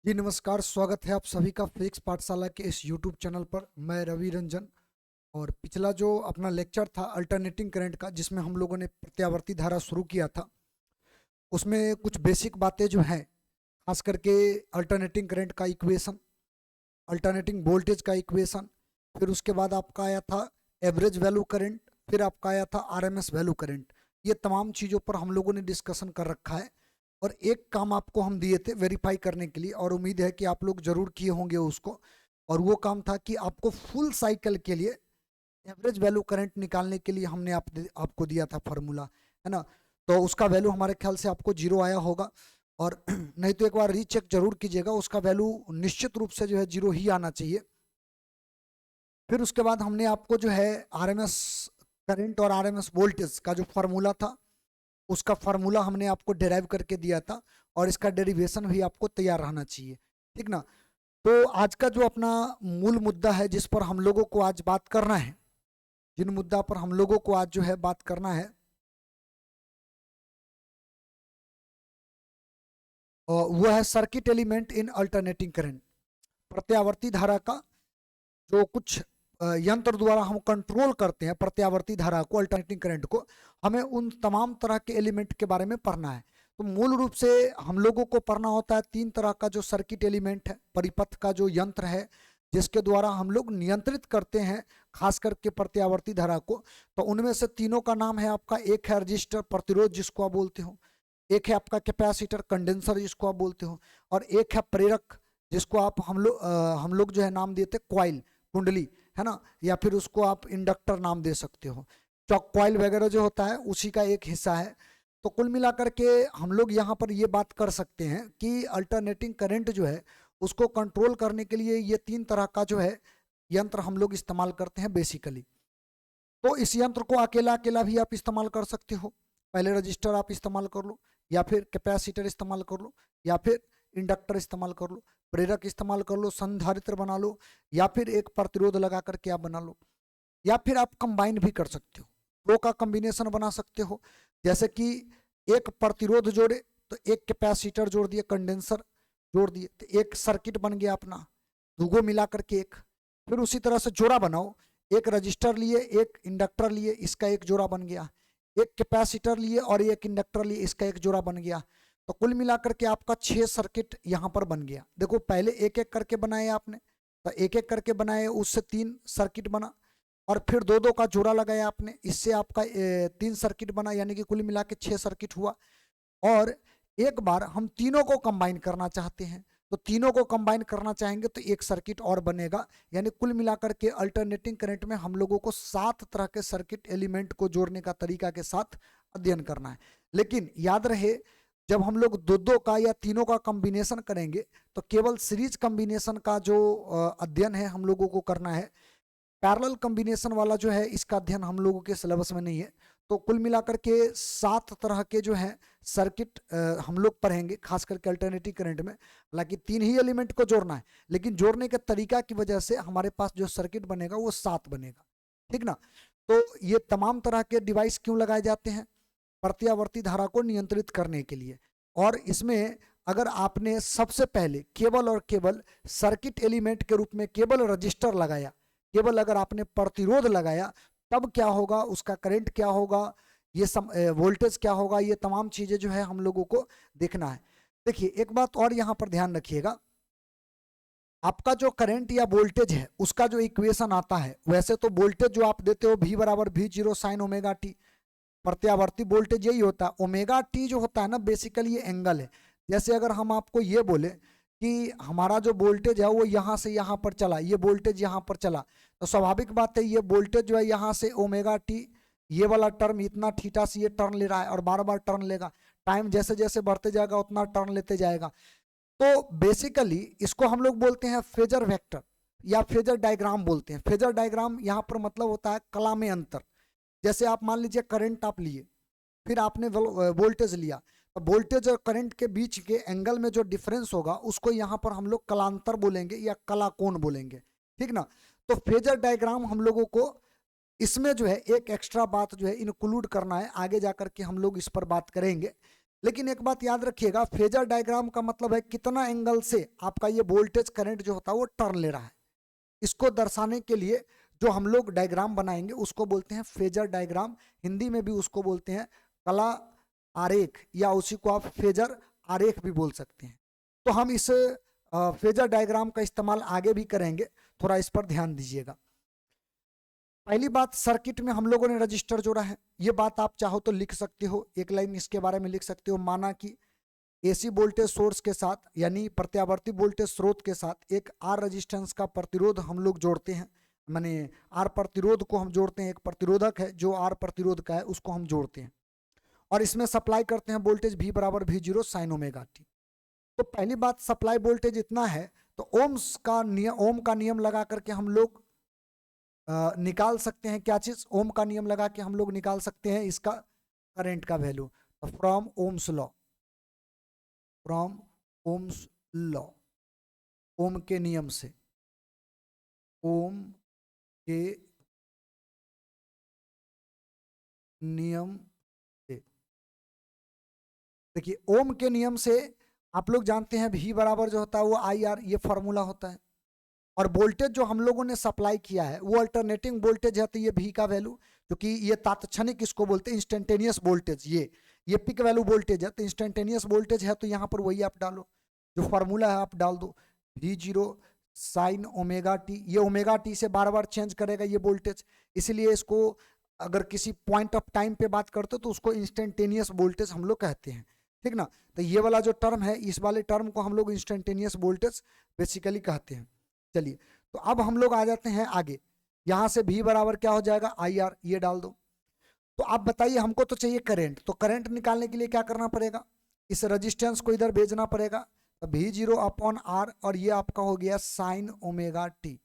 जी नमस्कार, स्वागत है आप सभी का फिजिक्स पाठशाला के इस यूट्यूब चैनल पर। मैं रवि रंजन। और पिछला जो अपना लेक्चर था अल्टरनेटिंग करंट का, जिसमें हम लोगों ने प्रत्यावर्ती धारा शुरू किया था, उसमें कुछ बेसिक बातें जो हैं, खास करके अल्टरनेटिंग करंट का इक्वेशन, अल्टरनेटिंग वोल्टेज का इक्वेशन, फिर उसके बाद आपका आया था एवरेज वैल्यू करंट, फिर आपका आया था आरएमएस वैल्यू करंट। ये तमाम चीज़ों पर हम लोगों ने डिस्कशन कर रखा है। और एक काम आपको हम दिए थे वेरीफाई करने के लिए, और उम्मीद है कि आप लोग जरूर किए होंगे उसको। और वो काम था कि आपको फुल साइकिल के लिए एवरेज वैल्यू करंट निकालने के लिए हमने आपको दिया था फार्मूला, है ना। तो उसका वैल्यू हमारे ख्याल से आपको जीरो आया होगा। और नहीं तो एक बार रीचेक जरूर कीजिएगा, उसका वैल्यू निश्चित रूप से जो है जीरो ही आना चाहिए। फिर उसके बाद हमने आपको जो है आरएमएस करंट और आरएमएस वोल्टेज का जो फार्मूला था, उसका फार्मूला हमने आपको डिराइव करके दिया था, और इसका डेरिवेशन भी आपको तैयार रहना चाहिए, ठीक ना। तो आज का जो अपना मूल मुद्दा है, जिस पर हम लोगों को आज बात करना है, जिन मुद्दा पर हम लोगों को आज जो है बात करना है, वो है circuit element in alternating current. प्रत्यावर्ती धारा का जो कुछ यंत्र द्वारा हम कंट्रोल करते हैं प्रत्यावर्ती धारा को, अल्टरनेटिंग करंट को, हमें उन तमाम तरह के एलिमेंट के बारे में पढ़ना है। तो मूल रूप से हम लोगों को पढ़ना होता है तीन तरह का जो सर्किट एलिमेंट है, परिपथ का जो यंत्र है, जिसके द्वारा हम लोग नियंत्रित करते हैं खास करके प्रत्यावर्ती धारा को। तो उनमें से तीनों का नाम है आपका, एक है रजिस्टर प्रतिरोध जिसको आप बोलते हो, एक है आपका कैपेसिटर कंडेंसर जिसको आप बोलते हो, और एक है प्रेरक जिसको आप हम लोग जो है नाम देते क्वाइल, कुंडली, है ना, या फिर उसको आप इंडक्टर नाम दे सकते हो। चौक कॉइल वगैरह जो होता है उसी का एक हिस्सा है। तो कुल मिलाकर के हम लोग यहाँ पर ये बात कर सकते हैं कि अल्टरनेटिंग करंट जो है उसको कंट्रोल करने के लिए ये तीन तरह का जो है यंत्र हम लोग इस्तेमाल करते हैं बेसिकली। तो इस यंत्र को अकेला अकेला भी आप इस्तेमाल कर सकते हो, पहले रजिस्टर आप इस्तेमाल कर लो, या फिर कैपेसिटर इस्तेमाल कर लो, या फिर इंडक्टर इस्तेमाल कर लो, प्रेरक इस्तेमाल कर लो, संधारित्र बना लो, या फिर एक प्रतिरोध लगा करके आप बना लो, या फिर आप कंबाइन भी कर सकते हो, दो का कॉम्बिनेशन बना सकते हो। जैसे कि एक प्रतिरोध जोड़े तो एक कैपेसिटर जोड़ दिए, कंडेंसर जोड़ दिए, तो एक सर्किट बन गया अपना, दूगो मिला करके एक। फिर उसी तरह से जोड़ा बनाओ, एक रजिस्टर लिए एक इंडक्टर लिए, इसका एक जोड़ा बन गया, एक कैपेसिटर लिए और एक इंडक्टर लिए, इसका एक जोड़ा बन गया। तो कुल मिलाकर के आपका 6 सर्किट यहाँ पर बन गया। देखो पहले एक एक करके बनाए आपने, तो एक एक करके बनाए, उससे 3 सर्किट बना, और फिर दो दो का जोड़ा लगाया आपने, इससे आपका 3 सर्किट बना, यानी कि कुल मिला के 6 सर्किट हुआ। और एक बार हम तीनों को कंबाइन करना चाहते हैं, तो तीनों को कंबाइन करना चाहेंगे तो एक सर्किट और बनेगा। यानी कुल मिलाकर के अल्टरनेटिंग करंट में हम लोगों को 7 तरह के सर्किट एलिमेंट को जोड़ने का तरीका के साथ अध्ययन करना है। लेकिन याद रहे, जब हम लोग दो दो का या तीनों का कॉम्बिनेशन करेंगे तो केवल सीरीज कॉम्बिनेशन का जो अध्ययन है हम लोगों को करना है। पैरेलल कॉम्बिनेशन वाला जो है इसका अध्ययन हम लोगों के सिलेबस में नहीं है। तो कुल मिलाकर के 7 तरह के जो है सर्किट हम लोग पढ़ेंगे, खास करके अल्टरनेटिव करंट में। हालांकि 3 ही एलिमेंट को जोड़ना है, लेकिन जोड़ने के तरीका की वजह से हमारे पास जो सर्किट बनेगा वो 7 बनेगा, ठीक ना। तो ये तमाम तरह के डिवाइस क्यों लगाए जाते हैं? प्रत्यावर्ती धारा को नियंत्रित करने के लिए। और इसमें अगर आपने सबसे पहले केवल और केवल सर्किट एलिमेंट के रूप में केवल रजिस्टर लगाया, केवल अगर आपने प्रतिरोध लगाया, तब क्या होगा, उसका करंट क्या होगा, ये वोल्टेज क्या होगा, ये तमाम चीजें जो है हम लोगों को देखना है। देखिए एक बात और यहाँ पर ध्यान रखिएगा, आपका जो करंट या वोल्टेज है उसका जो इक्वेशन आता है, वैसे तो वोल्टेज जो आप देते हो V बराबर V0 साइन ओमेगा टी, प्रत्यावर्ती वोल्टेज यही होता है। ओमेगा टी जो होता है ना, बेसिकली ये एंगल है। जैसे अगर हम आपको ये बोले कि हमारा जो वोल्टेज है वो यहाँ से यहाँ पर चला, ये वोल्टेज यहाँ पर चला, तो स्वाभाविक बात है ये वोल्टेज जो है यहाँ से ओमेगा टी, ये वाला टर्म इतना थीटा से ये टर्न ले रहा है और बार बार टर्न लेगा, टाइम जैसे जैसे बढ़ते जाएगा उतना टर्न लेते जाएगा। तो बेसिकली इसको हम लोग बोलते हैं फेजर वेक्टर या फेजर डायग्राम बोलते हैं। फेजर डायग्राम यहाँ पर मतलब होता है कला में अंतर। जैसे आप मान लीजिए करंट आप लिए, फिर आपने वोल्टेज लिया, तो वोल्टेज और करंट के बीच के एंगल में जो डिफरेंस होगा उसको यहाँ पर हम लोग कलांतर बोलेंगे या कला कोण बोलेंगे, ठीक ना। तो फेजर डायग्राम हम लोगों को इसमें जो है एक एक्स्ट्रा बात जो है इंक्लूड करना है, आगे जाकर के हम लोग इस पर बात करेंगे लेकिन एक बात याद रखिएगा, फेजर डायग्राम का मतलब है कितना एंगल से आपका ये वोल्टेज करंट जो होता है वो टर्न ले रहा है। इसको दर्शाने के लिए जो हम लोग डायग्राम बनाएंगे उसको बोलते हैं फेजर डायग्राम। हिंदी में भी उसको बोलते हैं कला आरेख, या उसी को आप फेजर आरेख भी बोल सकते हैं। तो हम इस फेजर डायग्राम का इस्तेमाल आगे भी करेंगे, थोड़ा इस पर ध्यान दीजिएगा। पहली बात, सर्किट में हम लोगों ने रजिस्टर जोड़ा है। ये बात आप चाहो तो लिख सकते हो, एक लाइन इसके बारे में लिख सकते हो। माना कि एसी वोल्टेज सोर्स के साथ यानी प्रत्यावर्ती वोल्टेज स्रोत के साथ एक आर रेजिस्टेंस का प्रतिरोध हम लोग जोड़ते हैं, माने आर प्रतिरोध को हम जोड़ते हैं। एक प्रतिरोधक है जो आर प्रतिरोध का है, उसको हम जोड़ते हैं और इसमें सप्लाई करते हैं वोल्टेज V बराबर V0 साइन ओमेगा टी। तो पहली बात, सप्लाई वोल्टेज इतना है तो ओम का नियम लगा करके हम लोग निकाल सकते हैं। क्या चीज? ओम का नियम लगा के हम लोग निकाल सकते हैं इसका करंट का value. From Ohm's law, from Ohm's law, Ohm के नियम से, ओम के नियम से। देखिए, ओम के नियम से आप लोग जानते हैं V बराबर जो होता है वो IR, ये फॉर्मूला होता है। और वोल्टेज जो हम लोगों ने सप्लाई किया है वो अल्टरनेटिंग वोल्टेज है, तो ये V का वैल्यू, क्योंकि ये तात्क्षणिक इसको बोलते हैं इंस्टेंटेनियस वोल्टेज, ये पिक वैल्यू वोल्टेज है, तो इंस्टेंटेनियस वोल्टेज है तो यहाँ पर वही आप डालो, जो फॉर्मूला है आप डाल दो, V0 साइन ओमेगा टी। ये ओमेगा टी से बार बार चेंज करेगा ये वोल्टेज, इसलिए इसको अगर किसी पॉइंट ऑफ टाइम पे बात करते हो तो उसको इंस्टेंटेनियस वोल्टेज हम लोग कहते हैं, ठीक ना। तो ये वाला जो टर्म है, इस वाले टर्म को हम लोग इंस्टेंटेनियस वोल्टेज बेसिकली कहते हैं। चलिए, तो अब हम लोग आ जाते हैं आगे। यहां से V बराबर क्या हो जाएगा? IR, ये डाल दो। तो आप बताइए, हमको तो चाहिए करंट, तो करंट निकालने के लिए क्या करना पड़ेगा? इस रेजिस्टेंस को इधर भेजना पड़ेगा, तो V0 अपॉन R, और ये आपका हो गया साइन ओमेगा टी।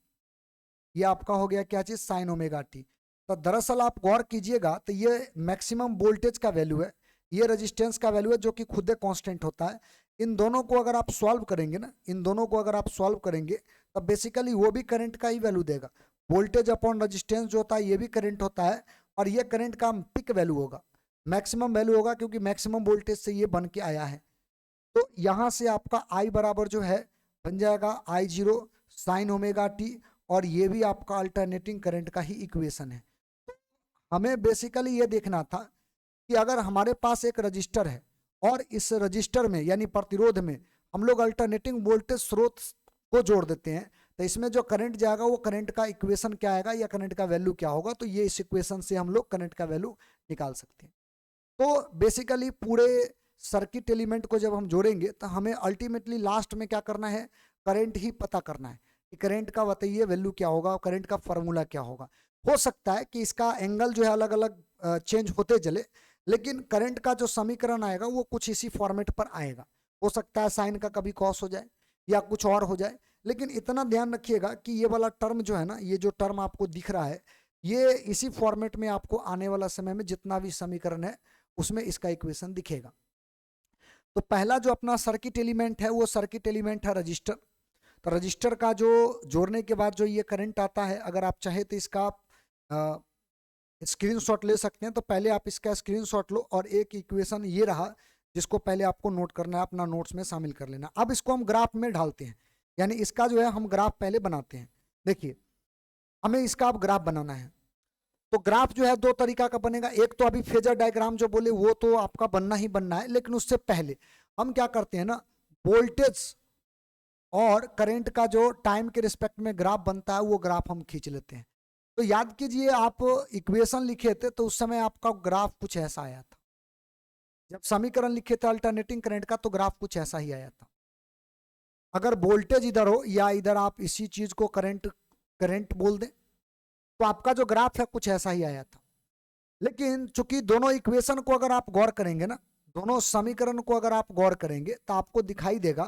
ये आपका हो गया क्या चीज? Sine omega T. तो दरअसल आप गौर कीजिएगा तो ये मैक्सिमम वोल्टेज का वैल्यू है, ये रेजिस्टेंस का वैल्यू है जो कि खुद कांस्टेंट होता है। इन दोनों को अगर आप सॉल्व करेंगे ना, इन दोनों को अगर आप सॉल्व करेंगे तो बेसिकली वो भी करंट का ही वैल्यू देगा। वोल्टेज अपॉन रेजिस्टेंस जो होता है ये भी करंट होता है, और ये करंट का पिक वैल्यू होगा, मैक्सिमम वैल्यू होगा, क्योंकि मैक्सिमम वोल्टेज से ये बन के आया है। तो यहाँ से आपका I बराबर जो है बन जाएगा I0 साइन ओमेगा टी, और ये भी आपका अल्टरनेटिंग करंट का ही इक्वेशन है। हमें बेसिकली ये देखना था कि अगर हमारे पास एक रजिस्टर है और इस रजिस्टर में यानी प्रतिरोध में हम लोग अल्टरनेटिंग वोल्टेज स्रोत को जोड़ देते हैं, तो इसमें जो करंट जाएगा वो करंट का इक्वेशन क्या आएगा या करंट का वैल्यू क्या होगा, तो ये इस इक्वेशन से हम लोग करंट का वैल्यू निकाल सकते हैं। तो बेसिकली पूरे सर्किट एलिमेंट को जब हम जोड़ेंगे तो हमें अल्टीमेटली लास्ट में क्या करना है? करंट ही पता करना है कि करंट का बताइए वैल्यू क्या होगा, करंट का फॉर्मूला क्या होगा। हो सकता है कि इसका एंगल जो है अलग अलग चेंज होते चले, लेकिन करंट का जो समीकरण आएगा वो कुछ इसी फॉर्मेट पर आएगा। हो सकता है साइन का कभी कॉस हो जाए या कुछ और हो जाए, लेकिन इतना ध्यान रखिएगा कि ये वाला टर्म जो है ना, ये जो टर्म आपको दिख रहा है, ये इसी फॉर्मेट में आपको आने वाला समय में जितना भी समीकरण है उसमें इसका इक्वेशन दिखेगा। तो पहला जो अपना सर्किट एलिमेंट है वो सर्किट एलिमेंट है रजिस्टर। तो रजिस्टर का जो जोड़ने के बाद जो ये करंट आता है, अगर आप चाहे तो इसका स्क्रीनशॉट ले सकते हैं। तो पहले आप इसका स्क्रीनशॉट लो, और एक इक्वेशन ये रहा जिसको पहले आपको नोट करना है, अपना नोट्स में शामिल कर लेना। अब इसको हम ग्राफ में ढालते हैं, यानी इसका जो है हम ग्राफ पहले बनाते हैं। देखिए, हमें इसका अब ग्राफ बनाना है, तो ग्राफ जो है दो तरीका का बनेगा। एक तो अभी फेजर डायग्राम जो बोले वो तो आपका बनना ही बनना है, लेकिन उससे पहले हम क्या करते हैं ना, वोल्टेज और करंट का जो टाइम के रिस्पेक्ट में ग्राफ बनता है वो ग्राफ हम खींच लेते हैं। तो याद कीजिए, आप इक्वेशन लिखे थे तो उस समय आपका ग्राफ कुछ ऐसा आया था। जब समीकरण लिखे थे अल्टरनेटिंग करंट का तो ग्राफ कुछ ऐसा ही आया था। अगर वोल्टेज इधर हो या इधर आप इसी चीज को करंट करंट बोल दें तो आपका जो ग्राफ है कुछ ऐसा ही आया था। लेकिन चूंकि दोनों इक्वेशन को अगर आप गौर करेंगे ना, दोनों समीकरण को अगर आप गौर करेंगे तो आपको दिखाई देगा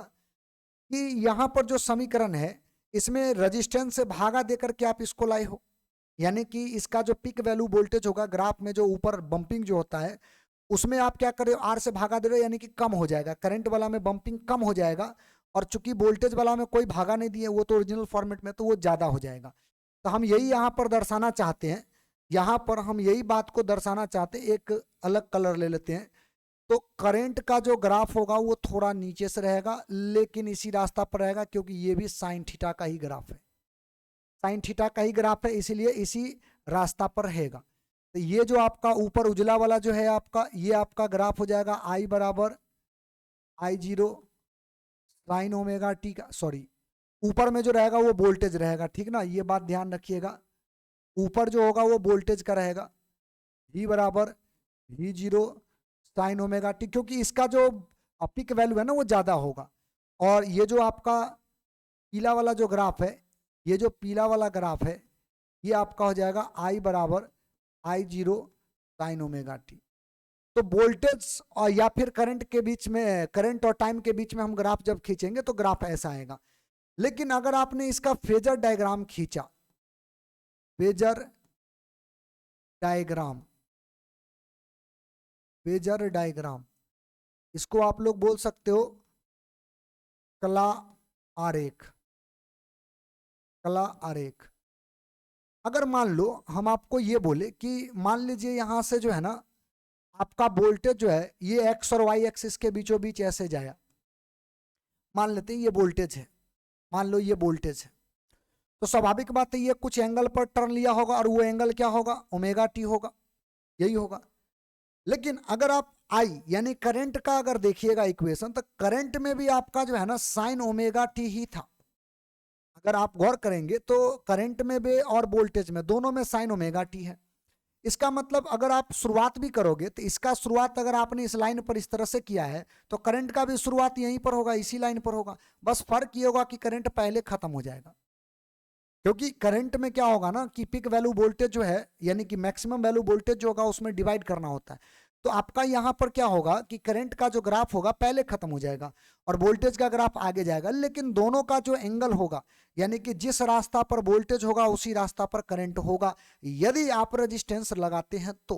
कि यहां पर जो समीकरण है इसमें रेजिस्टेंस से भागा देकर के आप इसको लाए हो, यानी कि इसका जो पिक वैल्यू वोल्टेज होगा ग्राफ में, जो ऊपर बंपिंग जो होता है उसमें आप क्या कर रहे हो? आर से भागा दे रहे हो, यानी कि कम हो जाएगा। करंट वाला में बंपिंग कम हो जाएगा, और चूंकि वोल्टेज वाला में कोई भागा नहीं दिए, वो तो ओरिजिनल फॉर्मेट में, तो वो ज्यादा हो जाएगा। तो हम यही यहाँ पर दर्शाना चाहते हैं, यहाँ पर हम यही बात को दर्शाना चाहते हैं। एक अलग कलर ले लेते हैं, तो करंट का जो ग्राफ होगा वो थोड़ा नीचे से रहेगा, लेकिन इसी रास्ता पर रहेगा, क्योंकि ये भी साइन थीटा का ही ग्राफ है, साइन थीटा का ही ग्राफ है, इसीलिए इसी रास्ता पर रहेगा। तो ये जो आपका ऊपर उजला वाला जो है आपका, ये आपका ग्राफ हो जाएगा आई बराबर I0 साइन ओमेगा टी का, सॉरी ऊपर में जो रहेगा वो वोल्टेज रहेगा, ठीक ना, ये बात ध्यान रखिएगा। ऊपर जो होगा वो वोल्टेज का रहेगा, V बराबर V0 साइन ओमेगा टी, क्योंकि इसका जो पिक वैल्यू है ना वो ज्यादा होगा। और ये जो आपका पीला वाला जो ग्राफ है, ये जो पीला वाला ग्राफ है, ये आपका हो जाएगा I बराबर I0 साइन ओमेगा टी। तो वोल्टेज और या फिर करंट के बीच में, करंट और टाइम के बीच में हम ग्राफ जब खींचेंगे तो ग्राफ ऐसा आएगा। लेकिन अगर आपने इसका फेजर डायग्राम खींचा, फेजर डायग्राम, फेजर डायग्राम, इसको आप लोग बोल सकते हो कला आरेख, कला आरेख। अगर मान लो हम आपको ये बोले कि मान लीजिए यहां से जो है ना आपका वोल्टेज जो है ये एक्स और वाई एक्सिस के बीचों बीच ऐसे जाया, मान लेते हैं ये वोल्टेज है, मान लो ये वोल्टेज है, तो स्वाभाविक बात है ये कुछ एंगल पर टर्न लिया होगा और वो एंगल क्या होगा, ओमेगा टी होगा, यही होगा। लेकिन अगर आप आई यानी करंट का अगर देखिएगा इक्वेशन, तो करंट में भी आपका जो है ना साइन ओमेगा टी ही था। अगर आप गौर करेंगे तो करंट में भी और वोल्टेज में दोनों में साइन ओमेगा टी है। इसका मतलब अगर आप शुरुआत भी करोगे तो इसका शुरुआत अगर आपने इस लाइन पर इस तरह से किया है तो करंट का भी शुरुआत यहीं पर होगा, इसी लाइन पर होगा। बस फर्क ये होगा कि करंट पहले खत्म हो जाएगा, क्योंकि करंट में क्या होगा ना कि पिक वैल्यू वोल्टेज जो है यानी कि मैक्सिमम वैल्यू वोल्टेज जो होगा उसमें डिवाइड करना होता है। तो आपका यहां पर क्या होगा कि करंट का जो ग्राफ होगा पहले खत्म हो जाएगा और वोल्टेज का ग्राफ आगे जाएगा, लेकिन दोनों का जो एंगल होगा यानी कि जिस रास्ता पर वोल्टेज होगा उसी रास्ता पर करंट होगा। यदि आप रेजिस्टेंस लगाते हैं तो,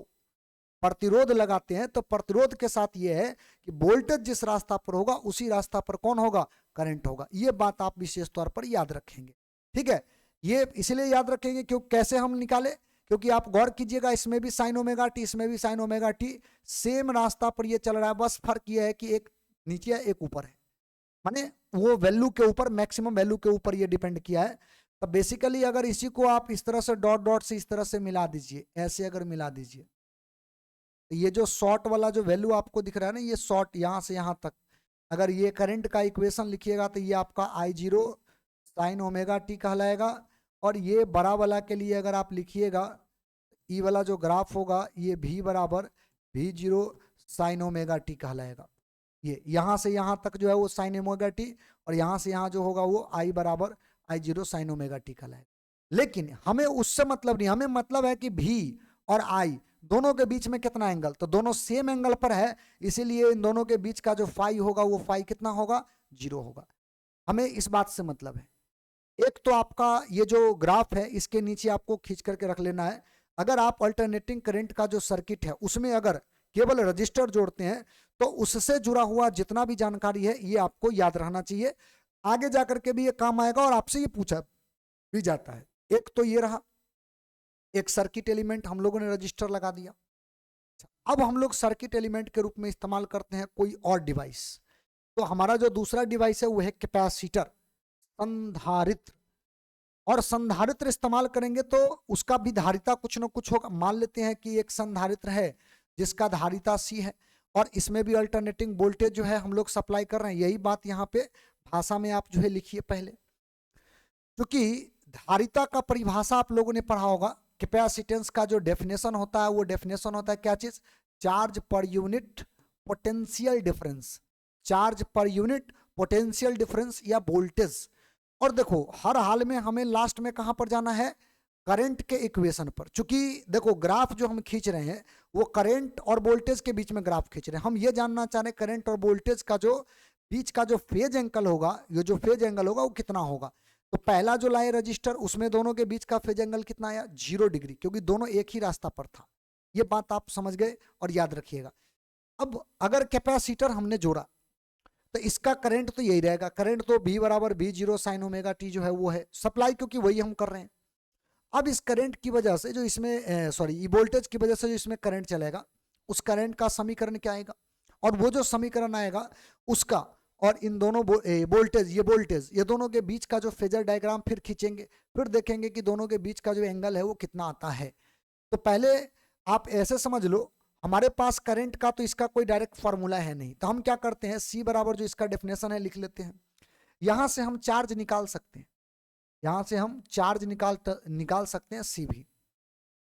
प्रतिरोध लगाते हैं तो प्रतिरोध के साथ ये है कि वोल्टेज जिस रास्ता पर होगा उसी रास्ता पर कौन होगा, करंट होगा। ये बात आप विशेष तौर पर याद रखेंगे, ठीक है। ये इसलिए याद रखेंगे क्योंकि कैसे हम निकाले, क्योंकि आप गौर कीजिएगा इसमें भी साइन ओमेगा टी, इसमें भी साइन ओमेगा टी, सेम रास्ता पर ये चल रहा है, बस फर्क ये है कि एक नीचे है एक ऊपर है, माने वो वैल्यू के ऊपर, मैक्सिमम वैल्यू के ऊपर ये डिपेंड किया है। तो बेसिकली अगर इसी को आप इस तरह से डॉट डॉट से इस तरह से मिला दीजिए, ऐसे अगर मिला दीजिए, तो ये जो शॉर्ट वाला जो वैल्यू आपको दिख रहा है ना, ये शॉर्ट यहां से यहां तक, अगर ये करंट का इक्वेशन लिखिएगा तो ये आपका I0 साइन ओमेगा टी कहलाएगा। और ये बड़ा वाला के लिए अगर आप लिखिएगा, ई वाला जो ग्राफ होगा ये V बराबर V0 साइन ओमेगा टी कहलाएगा। ये यहाँ से यहाँ तक जो है वो साइन ओमेगा टी, और यहाँ से यहाँ जो होगा वो I बराबर I0 साइन ओमेगा टी कहलाएगा। लेकिन हमें उससे मतलब नहीं, हमें मतलब है कि V और I दोनों के बीच में कितना एंगल, तो दोनों सेम एंगल पर है, इसीलिए इन दोनों के बीच का जो फाई होगा वो फाई कितना होगा, 0 होगा। हमें इस बात से मतलब है। एक तो आपका ये जो ग्राफ है इसके नीचे आपको खींच करके रख लेना है। अगर आप अल्टरनेटिंग करंट का जो सर्किट है उसमें अगर केवल रजिस्टर जोड़ते हैं तो उससे जुड़ा हुआ जितना भी जानकारी है ये आपको याद रहना चाहिए, आगे जाकर के भी ये काम आएगा और आपसे ये पूछा भी जाता है। एक तो ये रहा, एक सर्किट एलिमेंट हम लोगों ने रजिस्टर लगा दिया। अब हम लोग सर्किट एलिमेंट के रूप में इस्तेमाल करते हैं कोई और डिवाइस। तो हमारा जो दूसरा डिवाइस है वो है कैपेसिटर, संधारित्र। और संधारित्र इस्तेमाल करेंगे तो उसका भी धारिता कुछ ना कुछ होगा। मान लेते हैं कि एक संधारित्र है जिसका धारिता C है और इसमें भी अल्टरनेटिंग वोल्टेज जो है हम लोग सप्लाई कर रहे हैं। यही बात यहाँ पे भाषा में आप जो है लिखिए पहले, क्योंकि धारिता का परिभाषा आप लोगों ने पढ़ा होगा। कैपेसिटेंस का जो डेफिनेशन होता है वो डेफिनेशन होता है क्या चीज, charge per unit potential difference, charge per unit potential difference या वोल्टेज। और देखो हर हाल में हमें लास्ट में कहां पर जाना है, करंट के इक्वेशन पर। चूंकि देखो ग्राफ जो हम खींच रहे हैं वो करंट और वोल्टेज के बीच में ग्राफ खींच रहे हैं। हम ये जानना चाह रहे हैं करंट और वोल्टेज का जो बीच का जो फेज एंगल होगा, ये जो फेज एंगल होगा वो कितना होगा। तो पहला जो लाए रजिस्टर उसमें दोनों के बीच का फेज एंगल कितना आया, 0 डिग्री, क्योंकि दोनों एक ही रास्ता पर था। ये बात आप समझ गए और याद रखिएगा। अब अगर कैपेसिटर हमने जोड़ा तो इसका करंट तो यही रहेगा, करंट तो V बराबर V0 साइन ओमेगा टी जो है वो है सप्लाई, क्योंकि वही हम कर रहे हैं। अब इस करंट की वजह से जो इसमें सॉरी वोल्टेज की वजह से जो इसमें करंट चलेगा उस करंट का समीकरण क्या आएगा, और वो जो समीकरण आएगा उसका और इन दोनों वोल्टेज ये दोनों के बीच का जो फेजर डायग्राम फिर खींचेंगे, फिर देखेंगे कि दोनों के बीच का जो एंगल है वो कितना आता है। तो पहले आप ऐसे समझ लो, हमारे पास करंट का तो इसका कोई डायरेक्ट फॉर्मूला है नहीं, तो हम क्या करते हैं, C बराबर जो इसका डेफिनेशन है लिख लेते हैं। यहां से हम चार्ज निकाल सकते हैं, यहां से हम चार्ज निकाल सकते हैं C भी,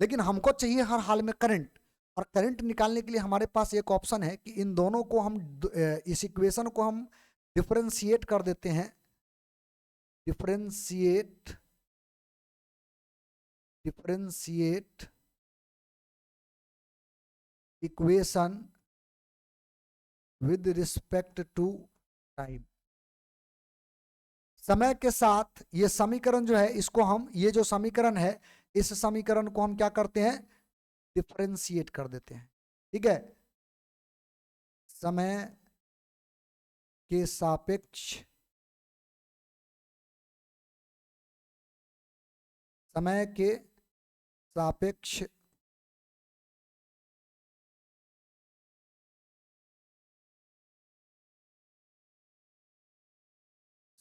लेकिन हमको चाहिए हर हाल में करंट। और करंट निकालने के लिए हमारे पास एक ऑप्शन है कि इन दोनों को हम इस इक्वेशन को हम डिफरेंशिएट कर देते हैं, differentiate equation with respect to time. समय के साथ ये समीकरण जो है इसको हम, ये जो समीकरण है इस समीकरण को हम क्या करते हैं, डिफरेंशिएट कर देते हैं। ठीक है, समय के सापेक्ष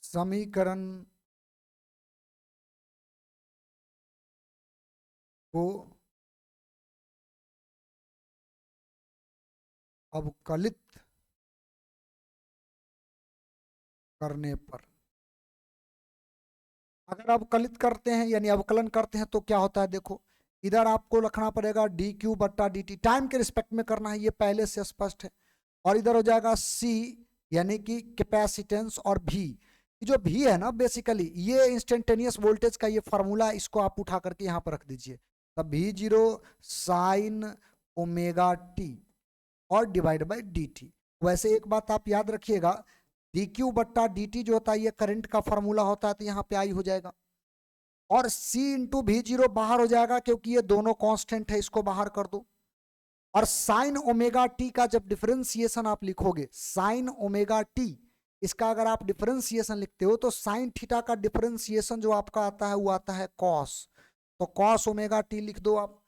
समीकरण को अवकलित करने पर, अगर अवकलित करते हैं यानी अवकलन करते हैं तो क्या होता है, देखो इधर आपको रखना पड़ेगा dq बट्टा dt, टाइम के रिस्पेक्ट में करना है, ये पहले से स्पष्ट है। और इधर हो जाएगा c यानी कि कैपेसिटेंस, और v, जो v है ना बेसिकली ये इंस्टेंटेनियस वोल्टेज का ये फॉर्मूला, इसको आप उठा करके यहाँ पर रख दीजिए। तब v0 साइन ओमेगा t और डिवाइड बाई dt। वैसे एक बात आप याद रखिएगा, dq बट्टा dt जो होता है ये करंट का फॉर्मूला होता है, तो यहाँ पे आई हो जाएगा। और c इंटू v0 बाहर हो जाएगा क्योंकि ये दोनों कांस्टेंट है, इसको बाहर कर दो। और साइन ओमेगा टी का जब डिफरेंशिएशन आप लिखोगे, साइन ओमेगा टी, इसका अगर आप डिफरेंशिएशन लिखते हो तो साइन थीटा का डिफरेंशिएशन जो आपका आता है वो आता है कॉस, तो कॉस ओमेगा टी लिख दो आप।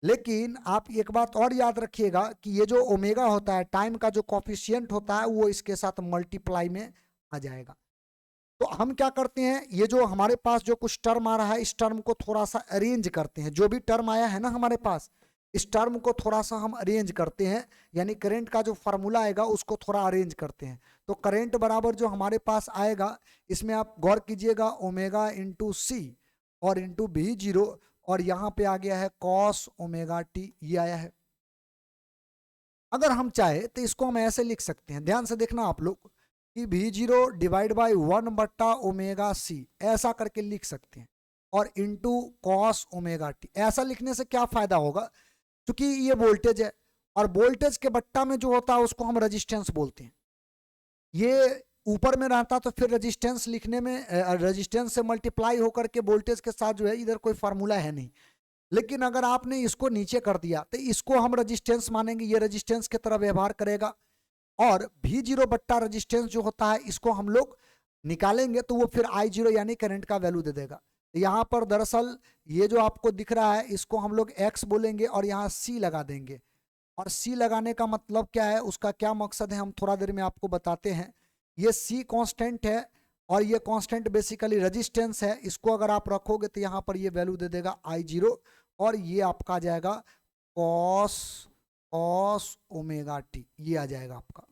लेकिन आप एक बात और याद रखिएगा कि ये जो ओमेगा होता है, टाइम का जो कॉफिशिएंट होता है वो इसके साथ मल्टीप्लाई में आ जाएगा। तो हम क्या करते हैं, ये जो हमारे पास जो कुछ टर्म आ रहा है इस टर्म को थोड़ा सा अरेंज करते हैं, जो भी टर्म आया है ना हमारे पास इस टर्म को थोड़ा सा हम अरेंज करते हैं, यानी करंट का जो फार्मूला आएगा उसको थोड़ा अरेंज करते हैं। तो करंट बराबर जो हमारे पास आएगा, इसमें आप गौर कीजिएगा ओमेगा इंटू सी और इंटू v0, और यहाँ पे आ गया है कॉस ओमेगा टी, ये आया है। अगर हम चाहे तो इसको हम ऐसे लिख सकते हैं, ध्यान से देखना आप लोग, कि v0 डिवाइड बाई 1 बट्टा ओमेगा सी, ऐसा करके लिख सकते हैं, और इंटू कॉस ओमेगा टी। ऐसा लिखने से क्या फायदा होगा, क्योंकि ये वोल्टेज है और वोल्टेज के बट्टा में जो होता है उसको हम रेजिस्टेंस बोलते हैं। ये ऊपर में रहता तो फिर रेजिस्टेंस लिखने में, रेजिस्टेंस से मल्टीप्लाई होकर के वोल्टेज के साथ जो है इधर कोई फार्मूला है नहीं, लेकिन अगर आपने इसको नीचे कर दिया तो इसको हम रेजिस्टेंस मानेंगे, ये रेजिस्टेंस की तरह व्यवहार करेगा। और v0 बट्टा रेजिस्टेंस जो होता है इसको हम लोग निकालेंगे तो वो फिर I0 यानी करंट का वैल्यू दे देगा। यहाँ पर दरअसल ये जो आपको दिख रहा है इसको हम लोग x बोलेंगे और यहाँ c लगा देंगे। और c लगाने का मतलब क्या है, उसका क्या मकसद है, हम थोड़ा देर में आपको बताते हैं। ये c कांस्टेंट है और ये कांस्टेंट बेसिकली रेजिस्टेंस है, इसको अगर आप रखोगे तो यहाँ पर ये वैल्यू दे देगा I0, और ये आपका आ जाएगा कॉस ओमेगा टी, ये आ जाएगा आपका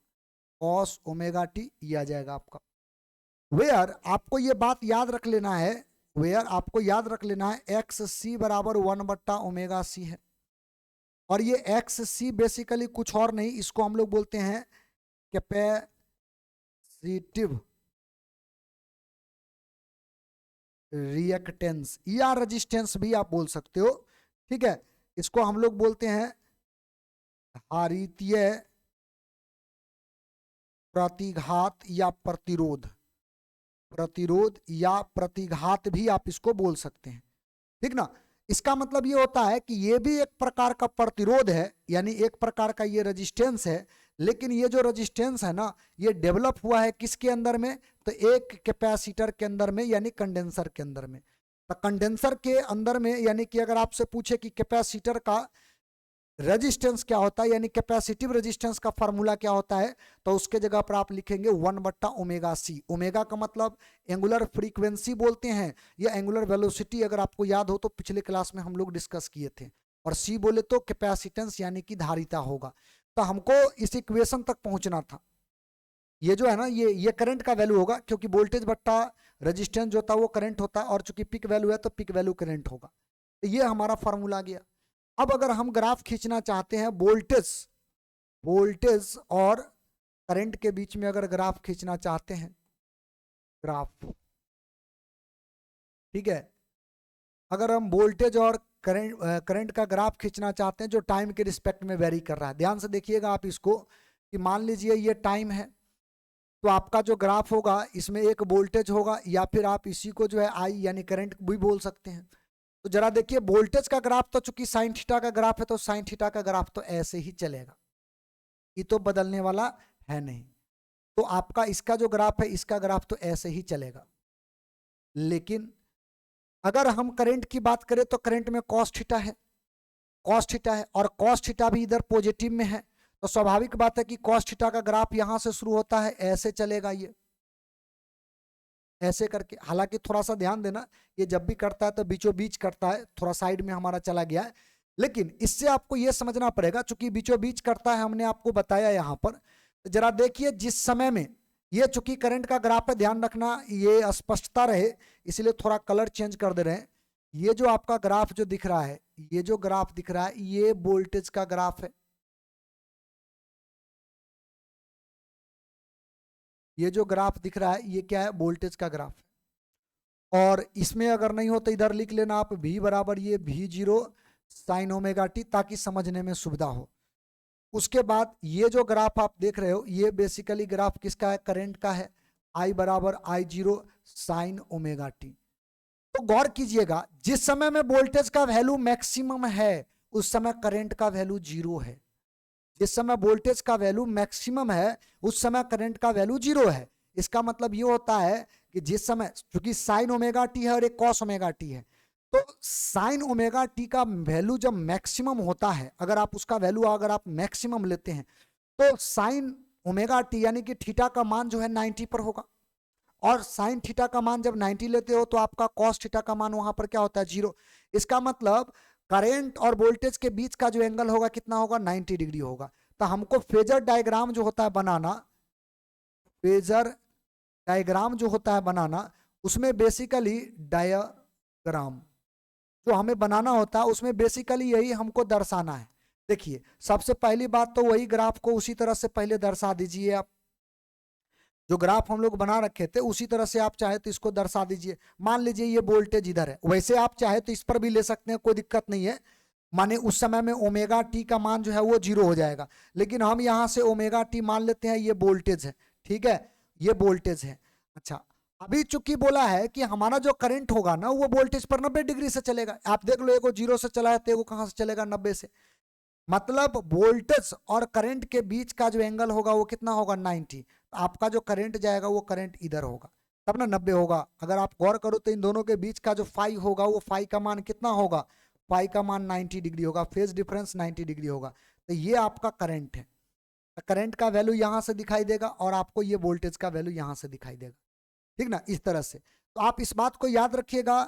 कॉस ओमेगा टी, ये आ जाएगा आपका। वेयर आपको ये बात याद रख लेना है, वेयर आपको याद रख लेना है एक्स सी बराबर 1 बट्टा ओमेगा सी है। और ये एक्स सी बेसिकली कुछ और नहीं, इसको हम लोग बोलते हैं कैपेसिटिव रिएक्टेंस या रेजिस्टेंस भी आप बोल सकते हो। ठीक है, इसको हम लोग बोलते हैं हारीतीय प्रतिघात या प्रतिरोध, प्रतिरोध या प्रतिघात भी आप इसको बोल सकते हैं। ठीक ना, इसका मतलब ये होता है कि ये भी एक प्रकार का प्रतिरोध है, यानी एक प्रकार का ये रेजिस्टेंस है, लेकिन ये जो रेजिस्टेंस है ना ये डेवलप हुआ है किसके अंदर में, तो एक कैपेसिटर के अंदर में, यानी कंडेंसर के अंदर में। तो कंडेंसर के अंदर में, यानी कि अगर आपसे पूछे कि कैपेसिटर का रेजिस्टेंस क्या होता है, यानी कैपेसिटिव रेजिस्टेंस का फार्मूला क्या होता है, तो उसके जगह पर आप लिखेंगे 1/ओमेगा c। ओमेगा का मतलब एंगुलर फ्रीक्वेंसी बोलते हैं या एंगुलर वेलोसिटी, अगर आपको याद हो तो पिछले क्लास में हम लोग डिस्कस किए थे। और c बोले तो कैपेसिटेंस यानी कि धारिता होगा। तो हमको इस इक्वेशन तक पहुंचना था। ये जो है ना, ये करंट का वैल्यू होगा, क्योंकि वोल्टेज बट्टा रेजिस्टेंस जो होता है वो करंट होता है, और चूंकि पिक वैल्यू है तो पिक वैल्यू करंट होगा। तो ये हमारा फॉर्मूला गया। अब अगर हम ग्राफ खींचना चाहते हैं वोल्टेज और करंट के बीच में, अगर ग्राफ खींचना चाहते हैं, ग्राफ, ठीक है, अगर हम वोल्टेज और करंट का ग्राफ खींचना चाहते हैं जो टाइम के रिस्पेक्ट में वेरी कर रहा है, ध्यान से देखिएगा आप इसको, कि मान लीजिए ये टाइम है, तो आपका जो ग्राफ होगा इसमें एक वोल्टेज होगा, या फिर आप इसी को जो है आई यानी करंट भी बोल सकते हैं। तो जरा देखिए, वोल्टेज का ग्राफ तो चूंकि साइन थीटा का ग्राफ है, तो साइन थीटा का ग्राफ तो ऐसे ही चलेगा, ये तो बदलने वाला है नहीं। तो आपका इसका जो ग्राफ है, इसका ग्राफ तो ऐसे ही चलेगा। लेकिन अगर हम करंट की बात करें तो करंट में कॉस थीटा है, और कॉस थीटा भी इधर पॉजिटिव में है, तो स्वाभाविक बात है कि कॉस थीटा का ग्राफ यहां से शुरू होता है, ऐसे चलेगा, ये ऐसे करके। हालांकि थोड़ा सा ध्यान देना, ये जब भी करता है तो बीचों बीच करता है, थोड़ा साइड में हमारा चला गया है, लेकिन इससे आपको ये समझना पड़ेगा, चूंकि बीचों बीच करता है, हमने आपको बताया यहां पर। तो जरा देखिए, जिस समय में ये चूंकि करंट का ग्राफ है, ध्यान रखना ये स्पष्टता रहे, इसलिए थोड़ा कलर चेंज कर दे रहे हैं। ये जो आपका ग्राफ जो दिख रहा है, ये जो ग्राफ दिख रहा है, ये वोल्टेज का ग्राफ है। ये जो ग्राफ दिख रहा है, ये क्या है, वोल्टेज का ग्राफ है। और इसमें अगर नहीं हो तो इधर लिख लेना आप V बराबर ये V0 साइन ओमेगा टी, ताकि समझने में सुविधा हो। उसके बाद ये जो ग्राफ आप देख रहे हो, ये बेसिकली ग्राफ किसका है, करंट का है, I बराबर I0 साइन ओमेगा टी। तो गौर कीजिएगा, जिस समय में वोल्टेज का वैल्यू मैक्सिमम है, उस समय करंट का वैल्यू 0 है। जिस समय वोल्टेज का वैल्यू मैक्सिमम है, उस समय करंट का वैल्यू 0 है। इसका मतलब ये होता है कि जिस समय, क्योंकि साइन ओमेगा टी है और एक कॉस ओमेगा टी है, तो साइन ओमेगा टी का वैल्यू जब मैक्सिमम होता है, अगर आप उसका वैल्यू अगर आप मैक्सिमम लेते हैं, तो साइन ओमेगा टी यानी कि थीटा का मान जो है 90 पर होगा। और साइन थीटा का मान जब 90 लेते हो, तो आपका कॉस थीटा का मान वहां पर क्या होता है, 0। इसका मतलब करंट और वोल्टेज के बीच का जो एंगल होगा कितना होगा, 90 डिग्री होगा। तो हमको फेजर डायग्राम जो होता है बनाना, फेजर डायग्राम जो होता है बनाना, उसमें बेसिकली डायग्राम जो हमें बनाना होता है, उसमें बेसिकली यही हमको दर्शाना है। देखिए, सबसे पहली बात तो वही ग्राफ को उसी तरह से पहले दर्शा दीजिए आप, जो ग्राफ हम लोग बना रखे थे उसी तरह से आप चाहे तो इसको दर्शा दीजिए। मान लीजिए ये वोल्टेज इधर है, वैसे आप चाहे तो इस पर भी ले सकते हैं, कोई दिक्कत नहीं है। माने उस समय में ओमेगा टी का मान जो है वो 0 हो जाएगा, लेकिन हम यहाँ से ओमेगा टी मान लेते हैं, ये वोल्टेज है, ठीक है, ये वोल्टेज है। अच्छा, अभी चूंकि बोला है कि हमारा जो करंट होगा ना, वो वोल्टेज पर 90 डिग्री से चलेगा। आप देख लो, एगो 0 से चला है तो एगो कहाँ से चलेगा, 90 से। मतलब वोल्टेज और करंट के बीच का जो एंगल होगा वो कितना होगा, 90। तो आपका जो करंट जाएगा वो करंट इधर होगा, तब ना 90 होगा। अगर आप गौर करो तो इन दोनों के बीच का जो फाई होगा, वो फाई का मान कितना होगा, फाई का मान 90 डिग्री होगा, फेज डिफरेंस 90 डिग्री होगा। तो ये आपका करंट है, करंट का वैल्यू यहाँ से दिखाई देगा, और आपको ये वोल्टेज का वैल्यू यहाँ से दिखाई देगा, ठीक ना, इस तरह से। तो आप इस बात को याद रखिएगा,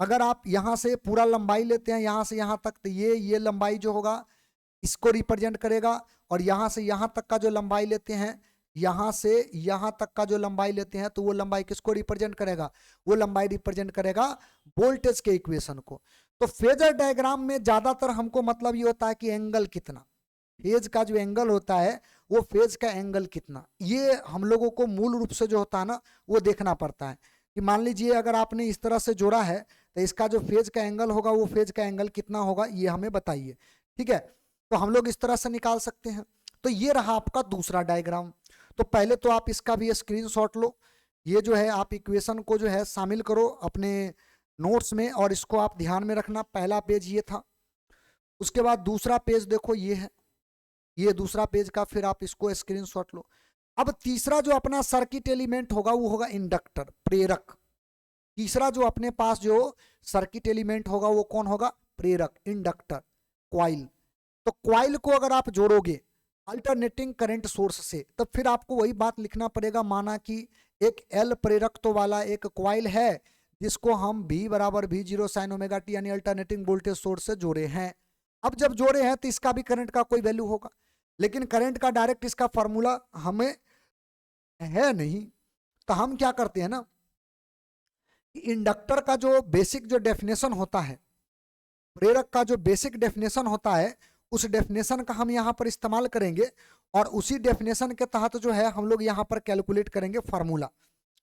अगर आप यहाँ से पूरा लंबाई लेते हैं यहाँ से यहाँ तक, तो ये लंबाई जो होगा इसको रिप्रेजेंट करेगा, और यहाँ से यहाँ तक का जो लंबाई लेते हैं, यहाँ से यहाँ तक का जो लंबाई लेते हैं, तो वो लंबाई किसको रिप्रेजेंट करेगा, वो लंबाई रिप्रेजेंट करेगा वोल्टेज के इक्वेशन को। तो फेजर डायग्राम में ज्यादातर हमको मतलब ये होता है कि एंगल कितना, फेज का जो एंगल होता है, वो फेज का एंगल कितना, ये हम लोगों को मूल रूप से जो होता है ना, वो देखना पड़ता है। कि मान लीजिए अगर आपने इस तरह से जोड़ा है, तो इसका जो फेज का एंगल होगा, वो फेज का एंगल कितना होगा, ये हमें बताइए, ठीक है। तो हम लोग इस तरह से निकाल सकते हैं। तो ये रहा आपका दूसरा डायग्राम। तो पहले तो आप इसका भी स्क्रीनशॉट लो, ये जो है आप इक्वेशन को जो है शामिल करो अपने नोट्स में, और इसको आप ध्यान में रखना। पहला पेज ये था, उसके बाद दूसरा पेज देखो ये है, ये दूसरा पेज का, फिर आप इसको स्क्रीनशॉट लो। अब तीसरा जो अपना सर्किट एलिमेंट होगा, वो होगा इंडक्टर, प्रेरक। तीसरा जो अपने पास जो सर्किट एलिमेंट होगा, वो कौन होगा, प्रेरक, इंडक्टर, क्वाइल। तो क्वाइल को अगर आप जोड़ोगे अल्टरनेटिंग करंट सोर्स से, तो फिर आपको वही बात लिखना पड़ेगा। माना कि एक एल प्रेरकत्व वाला एक क्वाइल है जिसको हम V बराबर V0 साइन ओमेगा टी यानी अल्टरनेटिंग वोल्टेज सोर्स से जोड़े हैं। अब जब जोड़े हैं तो इसका भी करंट का कोई वैल्यू होगा, लेकिन करंट का डायरेक्ट इसका फॉर्मूला हमें है नहीं। तो हम क्या करते हैं ना, इंडक्टर का जो बेसिक जो डेफिनेशन होता है, प्रेरक का जो बेसिक डेफिनेशन होता है, उस डेफिनेशन का हम यहाँ पर इस्तेमाल करेंगे और उसी डेफिनेशन के तहत जो है हम लोग यहाँ पर कैलकुलेट करेंगे फार्मूला।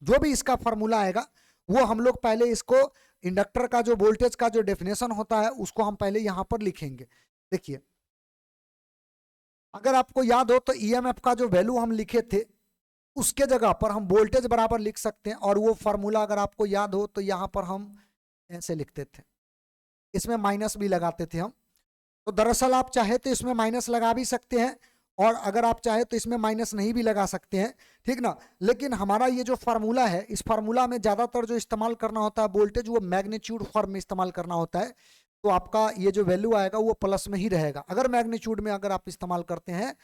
जो भी इसका फार्मूला आएगा वो हम लोग पहले इसको इंडक्टर का जो वोल्टेज का जो डेफिनेशन होता है उसको हम पहले यहाँ पर लिखेंगे। देखिए, अगर आपको याद हो तो ईएमएफ का जो वैल्यू हम लिखे थे उसके जगह पर हम वोल्टेज बराबर लिख सकते हैं, और वो फार्मूला अगर आपको याद हो तो यहाँ पर हम ऐसे लिखते थे, इसमें माइनस भी लगाते थे हम। तो दरअसल आप चाहे तो इसमें माइनस लगा भी सकते हैं और अगर आप चाहे तो इसमें माइनस नहीं भी लगा सकते हैं, ठीक ना। लेकिन हमारा ये जो फार्मूला है, इस फार्मूला में ज्यादातर जो इस्तेमाल करना होता है वोल्टेज, वो मैग्नीट्यूड फॉर्म में इस्तेमाल करना होता है। तो आपका ये जो वैल्यू आएगा वो प्लस में ही रहेगा अगर मैग्नीट्यूड में अगर आप इस्तेमाल करते हैं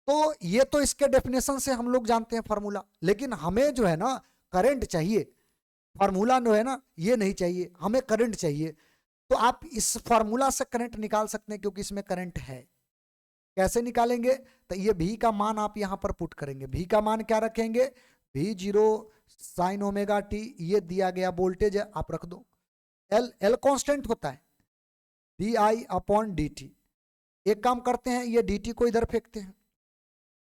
तो ये तो इसके डेफिनेशन से हम लोग जानते हैं फार्मूला, लेकिन हमें जो है ना करंट चाहिए, फार्मूला जो है ना ये नहीं चाहिए, हमें करंट चाहिए। तो आप इस फार्मूला से करंट निकाल सकते हैं क्योंकि इसमें करंट है। कैसे निकालेंगे, तो ये भी का मान आप यहां पर पुट करेंगे। भी का मान क्या रखेंगे, V0 साइन ओमेगा टी, ये दिया गया वोल्टेज है, आप रख दो। एल कांस्टेंट होता है, di/dt। एक काम करते हैं, ये dt को इधर फेंकते हैं,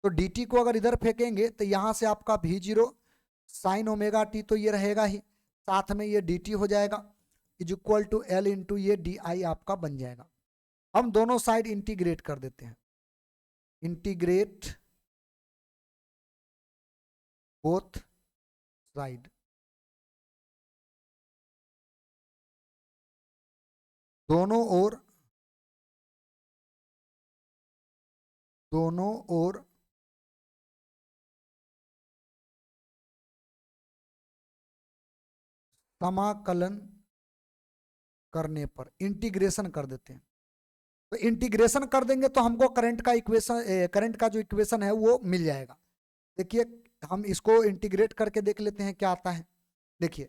तो dt को अगर इधर फेंकेंगे तो यहां से आपका V0 साइन ओमेगा टी तो ये रहेगा ही, साथ में ये dt हो जाएगा is equal to L into ये di आपका बन जाएगा। हम दोनों साइड इंटीग्रेट कर देते हैं, इंटीग्रेट बोथ साइड, दोनों ओर समाकलन करने पर इंटीग्रेशन कर देते हैं। तो इंटीग्रेशन कर देंगे तो हमको करंट का इक्वेशन, करंट का जो इक्वेशन है वो मिल जाएगा। देखिए, हम इसको इंटीग्रेट करके देख लेते हैं क्या आता है। देखिए,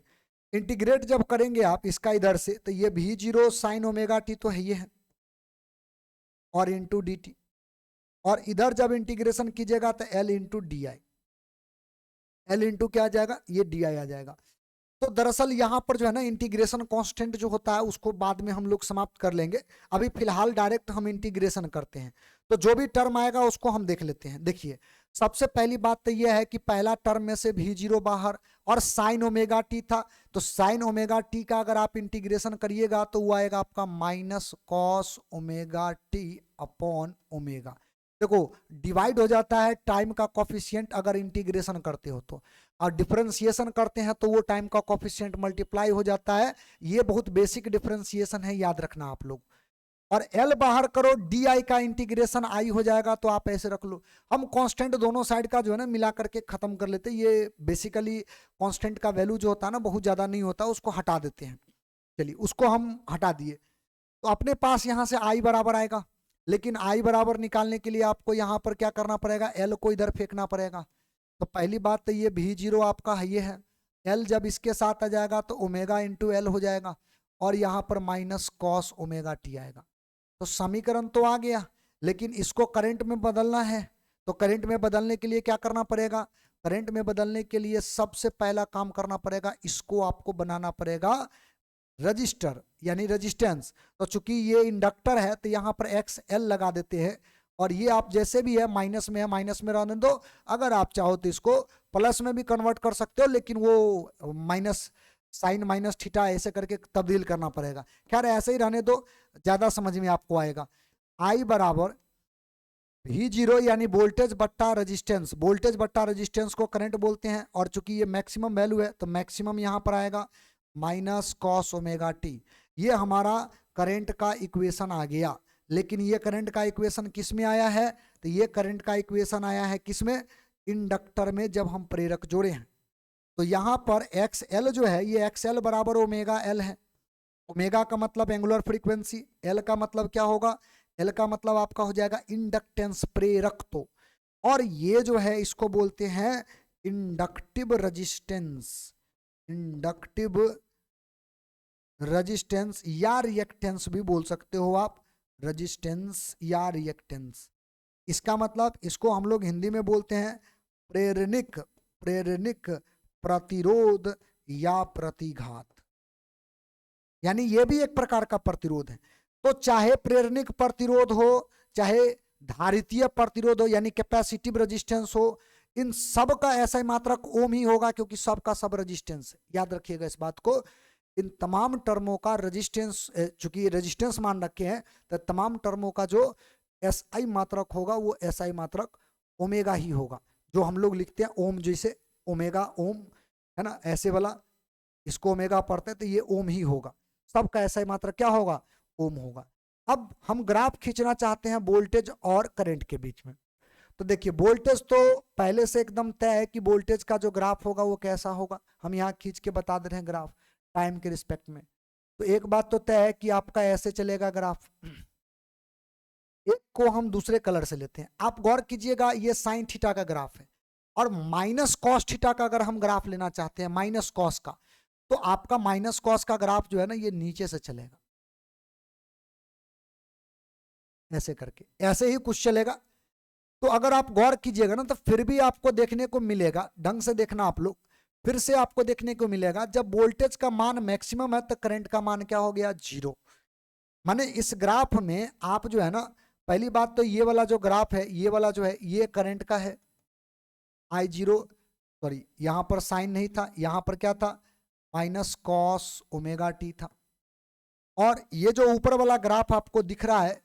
इंटीग्रेट जब करेंगे आप इसका इधर से, तो ये V0 साइन ओमेगा टी तो है ये है, और इंटू डी टी, और इधर जब इंटीग्रेशन कीजिएगा तो L into D I, L into क्या आ जाएगा, ये डी आई आ जाएगा। तो दरअसल यहाँ पर जो है ना इंटीग्रेशन कांस्टेंट जो होता है उसको बाद में हम लोग समाप्त कर लेंगे, अभी फिलहाल डायरेक्ट हम इंटीग्रेशन करते हैं। तो जो भी टर्म आएगा उसको हम देख लेते हैं। देखिए, सबसे पहली बात तो यह है कि पहला टर्म में से V0 बाहर और साइन ओमेगा टी था, तो साइन ओमेगा टी का अगर आप इंटीग्रेशन करिएगा तो वो आएगा आपका minus cos omega T upon omega. देखो, डिवाइड हो जाता है टाइम का कॉफिशिएंट अगर इंटीग्रेशन करते हो तो, और डिफरेंशिएशन करते हैं तो वो टाइम का कॉफिशिएंट मल्टीप्लाई हो जाता है। ये बहुत बेसिक डिफरेंशिएशन है, याद रखना आप लोग। और L बाहर करो, डी आई का इंटीग्रेशन आई हो जाएगा, तो आप ऐसे रख लो। हम कांस्टेंट दोनों साइड का जो है ना मिला करके खत्म कर लेते हैं। ये बेसिकली कांस्टेंट का वैल्यू जो होता है ना बहुत ज्यादा नहीं होता, उसको हटा देते हैं। चलिए, उसको हम हटा दिए, तो अपने पास यहाँ से I बराबर आएगा। लेकिन I बराबर निकालने के लिए आपको यहाँ पर क्या करना पड़ेगा, L को इधर फेंकना पड़ेगा। तो पहली बात तो ये V0 आपका है, ये है, L जब इसके साथ आ जाएगा तो ओमेगा इंटू L हो जाएगा, और यहाँ पर माइनस कॉस ओमेगा टी आएगा। तो समीकरण तो आ गया, लेकिन इसको करंट में बदलना है। तो करंट में बदलने के लिए क्या करना पड़ेगा, करंट में बदलने के लिए सबसे पहला काम करना पड़ेगा, इसको आपको बनाना पड़ेगा रजिस्टर यानी रेजिस्टेंस। तो चूंकि ये इंडक्टर है तो यहाँ पर XL लगा देते हैं, और ये आप जैसे भी है माइनस में है माइनस में रहने दो, अगर आप चाहो तो इसको प्लस में भी कन्वर्ट कर सकते हो, लेकिन वो माइनस साइन माइनस थीटा ऐसे करके तब्दील करना पड़ेगा। खैर ऐसे ही रहने दो, ज्यादा समझ में आपको आएगा। I बराबर V0 यानी वोल्टेज बट्टा रेजिस्टेंस, वोल्टेज बट्टा रेजिस्टेंस को करंट बोलते हैं, और चूंकि ये मैक्सिमम वैल्यू है तो मैक्सिमम यहाँ पर आएगा माइनस कॉस ओमेगा टी। ये हमारा करंट का इक्वेशन आ गया। लेकिन ये करंट का इक्वेशन किस में आया है, तो ये करंट का इक्वेशन आया है किस में, इंडक्टर में, जब हम प्रेरक जोड़े हैं। तो यहाँ पर XL जो है, ये XL बराबर ओमेगा L है, ओमेगा का मतलब एंगुलर फ्रीक्वेंसी, एल का मतलब क्या होगा, एल का मतलब आपका हो जाएगा इंडक्टेंस, प्रेरकत्व। और ये जो है इसको बोलते हैं इंडक्टिव रेजिस्टेंस, इंडक्टिव रेजिस्टेंस या रिएक्टेंस भी बोल सकते हो आप, रेजिस्टेंस या रिएक्टेंस। इसका मतलब इसको हम लोग हिंदी में बोलते हैं प्रेरणिक, प्रेरणिक प्रतिरोध या प्रतिघात, यानी ये भी एक प्रकार का प्रतिरोध है। तो चाहे प्रेरणिक प्रतिरोध हो, चाहे धारितीय प्रतिरोध हो यानी कैपेसिटिव रेजिस्टेंस हो, इन सब का ऐसा ही मात्रक ओम ही होगा, क्योंकि सब का सब रेजिस्टेंस है। याद रखिएगा इस बात को, इन तमाम टर्मों का रेजिस्टेंस, चूंकि रेजिस्टेंस मान रखे हैं, तो तमाम टर्मों का जो एसआई मात्रक होगा वो एसआई मात्रक ओमेगा ही होगा। जो हम लोग लिखते हैं ओम, जैसे ओमेगा ओम है ना, ऐसे वाला इसको ओमेगा पढ़ते हैं तो ये ओम ही होगा। सबका एसआई मात्रक क्या होगा, ओम होगा। अब हम ग्राफ खींचना चाहते हैं वोल्टेज और करंट के बीच में। तो देखिए वोल्टेज तो पहले से एकदम तय है कि वोल्टेज का जो ग्राफ होगा वो कैसा होगा, हम यहाँ खींच के बता दे रहे हैं ग्राफ टाइम के रिस्पेक्ट में। तो एक बात तो तय है कि आपका ऐसे चलेगा ग्राफ। एक को हम दूसरे कलर से लेते हैं, आप गौर कीजिएगा ये साइन थीटा का ग्राफ है, और माइनस कॉस थीटा का अगर हम ग्राफ लेना चाहते हैं, माइनस कॉस का, तो आपका माइनस कॉस का ग्राफ जो है ना ये नीचे से चलेगा, ऐसे करके, ऐसे ही कुछ चलेगा। तो अगर आप गौर कीजिएगा ना तो फिर भी आपको देखने को मिलेगा, ढंग से देखना आप लोग, फिर से आपको देखने को मिलेगा जब वोल्टेज का मान मैक्सिमम है तो करंट का मान क्या हो गया, 0। माने इस ग्राफ में आप जो है ना, पहली बात तो ये वाला जो ग्राफ है, ये वाला जो है ये करंट का है, I0, सॉरी यहां पर साइन नहीं था, यहां पर क्या था, माइनस कॉस ओमेगा टी था। और ये जो ऊपर वाला ग्राफ आपको दिख रहा है,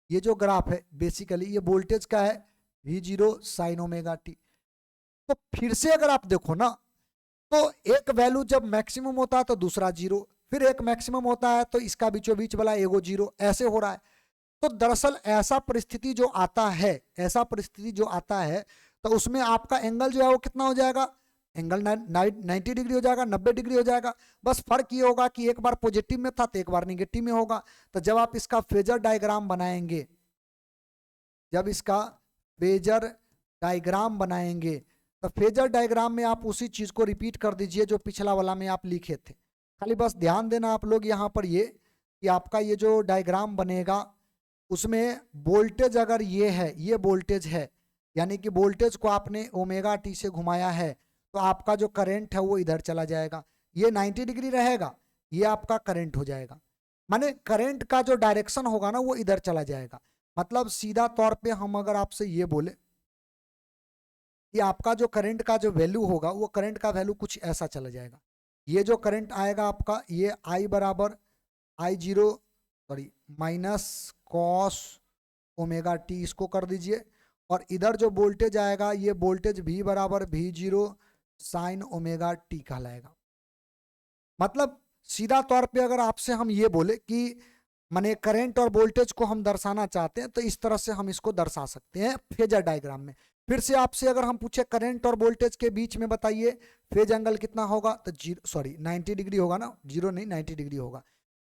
ये जो ग्राफ है बेसिकली ये वोल्टेज का है, V0 साइन ओमेगा टी। तो फिर से अगर आप देखो ना, तो एक वैल्यू जब मैक्सिमम होता है तो दूसरा 0, फिर एक मैक्सिमम होता है तो इसका बीचों बीच वाला एगो 0, ऐसे हो रहा है। तो दरअसल ऐसा परिस्थिति जो आता है, ऐसा परिस्थिति जो आता है, तो उसमें आपका एंगल जो है वो कितना हो जाएगा, एंगल 90 डिग्री हो जाएगा, 90 डिग्री हो जाएगा। बस फर्क ये होगा कि एक बार पॉजिटिव में था तो एक बार निगेटिव में होगा। तो जब आप इसका फेजर डायग्राम बनाएंगे, जब इसका फेजर डायग्राम बनाएंगे, तो फेजर डायग्राम में आप उसी चीज को रिपीट कर दीजिए जो पिछला वाला में आप लिखे थे। खाली बस ध्यान देना आप लोग यहाँ पर ये कि आपका ये जो डायग्राम बनेगा उसमें वोल्टेज अगर ये है, ये वोल्टेज है, यानी कि वोल्टेज को आपने ओमेगा टी से घुमाया है, तो आपका जो करंट है वो इधर चला जाएगा। ये 90 डिग्री रहेगा, ये आपका करंट हो जाएगा। माने करंट का जो डायरेक्शन होगा ना वो इधर चला जाएगा। मतलब सीधा तौर पे हम अगर आपसे ये बोले कि आपका जो करंट का जो वैल्यू होगा वो करंट का वैल्यू कुछ ऐसा चला जाएगा। ये जो करंट आएगा आपका, ये I बराबर I0 sorry minus cos omega T, इसको कर दीजिए। और इधर जो वोल्टेज आएगा ये वोल्टेज V बराबर V0 साइन ओमेगा टी कहलाएगा। मतलब सीधा तौर पे अगर आपसे हम ये बोले कि माने करंट और वोल्टेज को हम दर्शाना चाहते हैं तो इस तरह से हम इसको दर्शा सकते हैं फेजर डायग्राम में। फिर से आपसे अगर हम पूछे करंट और वोल्टेज के बीच में बताइए फेज एंगल कितना होगा, तो 90 डिग्री होगा ना, 0 नहीं 90 डिग्री होगा।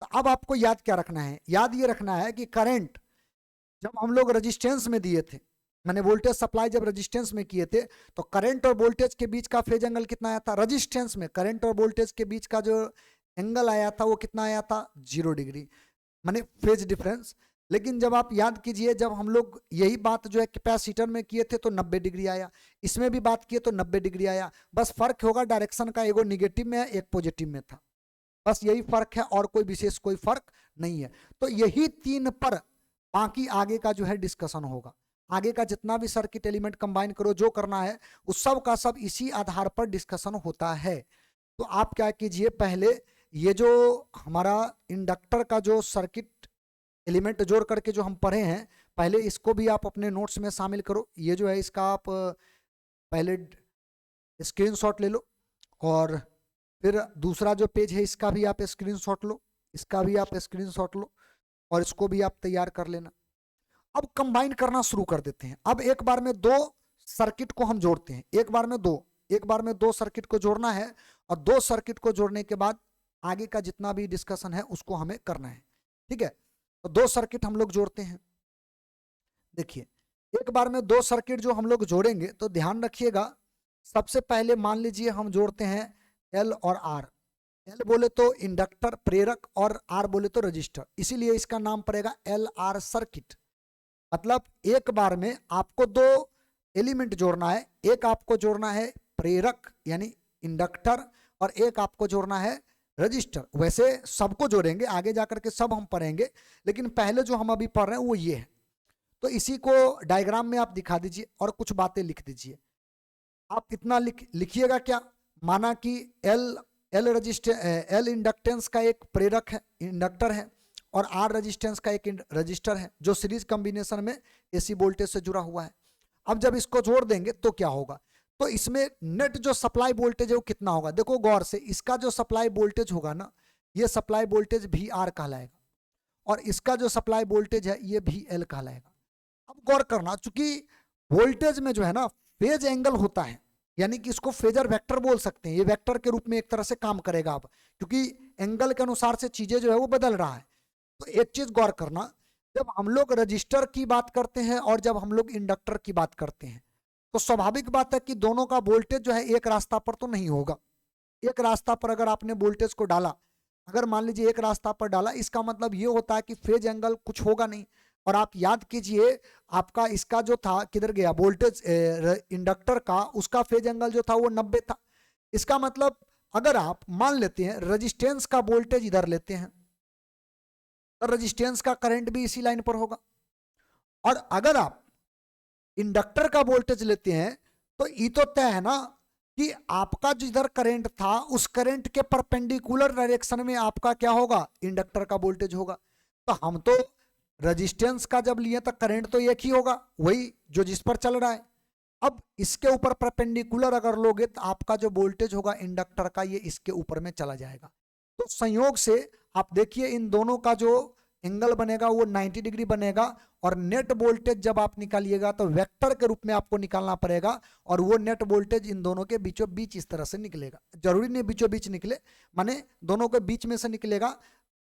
तो अब आपको याद क्या रखना है, याद ये रखना है कि करंट जब हम लोग रेजिस्टेंस में दिए थे, मैंने वोल्टेज सप्लाई जब रेजिस्टेंस में किए थे, तो करंट और वोल्टेज के बीच का फेज एंगल कितना आया था, रेजिस्टेंस में करंट और वोल्टेज के बीच का जो एंगल आया था वो कितना आया था, 0 डिग्री, माने फेज डिफरेंस। लेकिन जब आप याद कीजिए जब हम लोग यही बात जो है कैपेसिटर में किए थे तो 90 डिग्री आया, इसमें भी बात किए तो 90 डिग्री आया। बस फर्क होगा डायरेक्शन का, एगो निगेटिव में है एक पॉजिटिव में था, बस यही फर्क है और कोई विशेष कोई फर्क नहीं है। तो यही 3 पर बाकी आगे का जो है डिस्कशन होगा। आगे का जितना भी सर्किट एलिमेंट कंबाइन करो जो करना है उस सब का सब इसी आधार पर डिस्कशन होता है। तो आप क्या कीजिए, पहले ये जो हमारा इंडक्टर का जो सर्किट एलिमेंट जोड़ करके जो हम पढ़े हैं, पहले इसको भी आप अपने नोट्स में शामिल करो। ये जो है इसका आप पहले स्क्रीनशॉट ले लो, और फिर दूसरा जो पेज है इसका भी आप स्क्रीनशॉट लो, इसका भी आप स्क्रीनशॉट लो, और इसको भी आप तैयार कर लेना। अब कंबाइन करना शुरू कर देते हैं। अब एक बार में 2 सर्किट को हम जोड़ते हैं, एक बार में 2 सर्किट को जोड़ना है, और 2 सर्किट को जोड़ने के बाद आगे का जितना भी डिस्कशन है उसको हमें करना है। ठीक है, तो 2 सर्किट हम लोग जोड़ते हैं। देखिए, एक बार में 2 सर्किट जो हम लोग जोड़ेंगे तो ध्यान रखिएगा, सबसे पहले मान लीजिए हम जोड़ते हैं एल और आर। एल बोले तो इंडक्टर प्रेरक और आर बोले तो रजिस्टर, इसीलिए इसका नाम पड़ेगा एल आर सर्किट। मतलब एक बार में आपको 2 एलिमेंट जोड़ना है, एक आपको जोड़ना है प्रेरक यानी इंडक्टर और एक आपको जोड़ना है रजिस्टर। वैसे सबको जोड़ेंगे, आगे जाकर के सब हम पढ़ेंगे, लेकिन पहले जो हम अभी पढ़ रहे हैं वो ये है। तो इसी को डायग्राम में आप दिखा दीजिए और कुछ बातें लिख दीजिए। आप इतना लिखिएगा क्या, माना कि एल इंडक्टेंस का एक प्रेरक है, इंडक्टर है, और आर रेजिस्टेंस का एक रजिस्टर है जो सीरीज कॉम्बिनेशन में एसी वोल्टेज से जुड़ा हुआ है। अब जब इसको जोड़ देंगे तो क्या होगा, तो इसमें नेट जो सप्लाई वोल्टेज है वो कितना होगा। देखो गौर से, इसका जो सप्लाई वोल्टेज होगा ना, ये सप्लाई वोल्टेज वी आर कहलाएगा, और इसका जो सप्लाई वोल्टेज है ये वी एल कहलाएगा। अब गौर करना, चूंकि वोल्टेज में जो है ना फेज एंगल होता है, यानी कि इसको फेजर वेक्टर बोल सकते हैं, ये वेक्टर के रूप में एक तरह से काम करेगा अब, क्योंकि एंगल के अनुसार से चीजें जो है वो बदल रहा है। तो एक चीज गौर करना, जब हम लोग रजिस्टर की बात करते हैं और जब हम लोग इंडक्टर की बात करते हैं, तो स्वाभाविक बात है कि दोनों का वोल्टेज जो है एक रास्ता पर तो नहीं होगा। एक रास्ता पर अगर आपने वोल्टेज को डाला, अगर मान लीजिए एक रास्ता पर डाला, इसका मतलब ये होता है कि फेज एंगल कुछ होगा नहीं। और आप याद कीजिए, आपका इसका जो था किधर गया वोल्टेज, इंडक्टर का उसका फेज एंगल जो था वो 90 था। इसका मतलब अगर आप मान लेते हैं रेजिस्टेंस का वोल्टेज इधर लेते हैं, तो रेजिस्टेंस का करंट भी इसी लाइन पर होगा। और अगर आप इंडक्टर का वोल्टेज लेते हैं तो ये तो तय है ना कि आपका जिधर करंट था उस करंट के परपेंडिकुलर डायरेक्शन में आपका क्या होगा, इंडक्टर का वोल्टेज होगा। तो हम तो रेजिस्टेंस का जब लिए तो करंट तो एक ही होगा, वही जो जिस पर चल रहा है। अब इसके ऊपर परपेंडिकुलर अगर लोगे तो आपका जो वोल्टेज होगा इंडक्टर का, ये इसके ऊपर में चला जाएगा। तो संयोग से आप देखिए इन दोनों का जो एंगल बनेगा वो 90 डिग्री बनेगा। और नेट वोल्टेज जब आप निकालिएगा तो वेक्टर के रूप में आपको निकालना पड़ेगा, और वो नेट वोल्टेज इन दोनों के बीचों बीच इस तरह से निकलेगा। जरूरी नहीं बीचों बीच निकले, माने दोनों के बीच में से निकलेगा।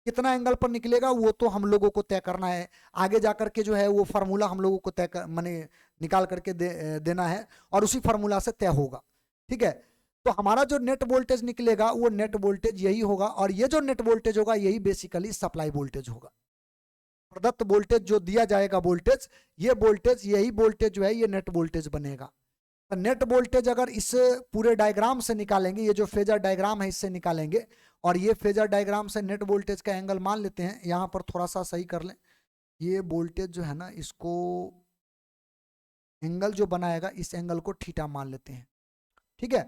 कितना एंगल पर निकलेगा वो तो हम लोगों को तय करना है, आगे जाकर के जो है वो फार्मूला हम लोगों को तय कर माने निकाल करके देना है, और उसी फार्मूला से तय होगा। ठीक है, तो हमारा जो नेट वोल्टेज निकलेगा वो नेट वोल्टेज यही होगा, और ये जो नेट वोल्टेज होगा यही बेसिकली सप्लाई वोल्टेज होगा। प्रदत्त वोल्टेज जो दिया जाएगा वोल्टेज, ये वोल्टेज यही वोल्टेज जो है ये नेट वोल्टेज बनेगा। तो नेट वोल्टेज अगर इस पूरे डायग्राम से निकालेंगे, ये जो फेजर डायग्राम है इससे निकालेंगे, और ये फेजर डायग्राम से नेट वोल्टेज का एंगल मान लेते हैं, यहाँ पर थोड़ा सा सही कर लें। ये वोल्टेज जो है ना, इसको एंगल जो बनाएगा इस एंगल को थीटा मान लेते हैं। ठीक है,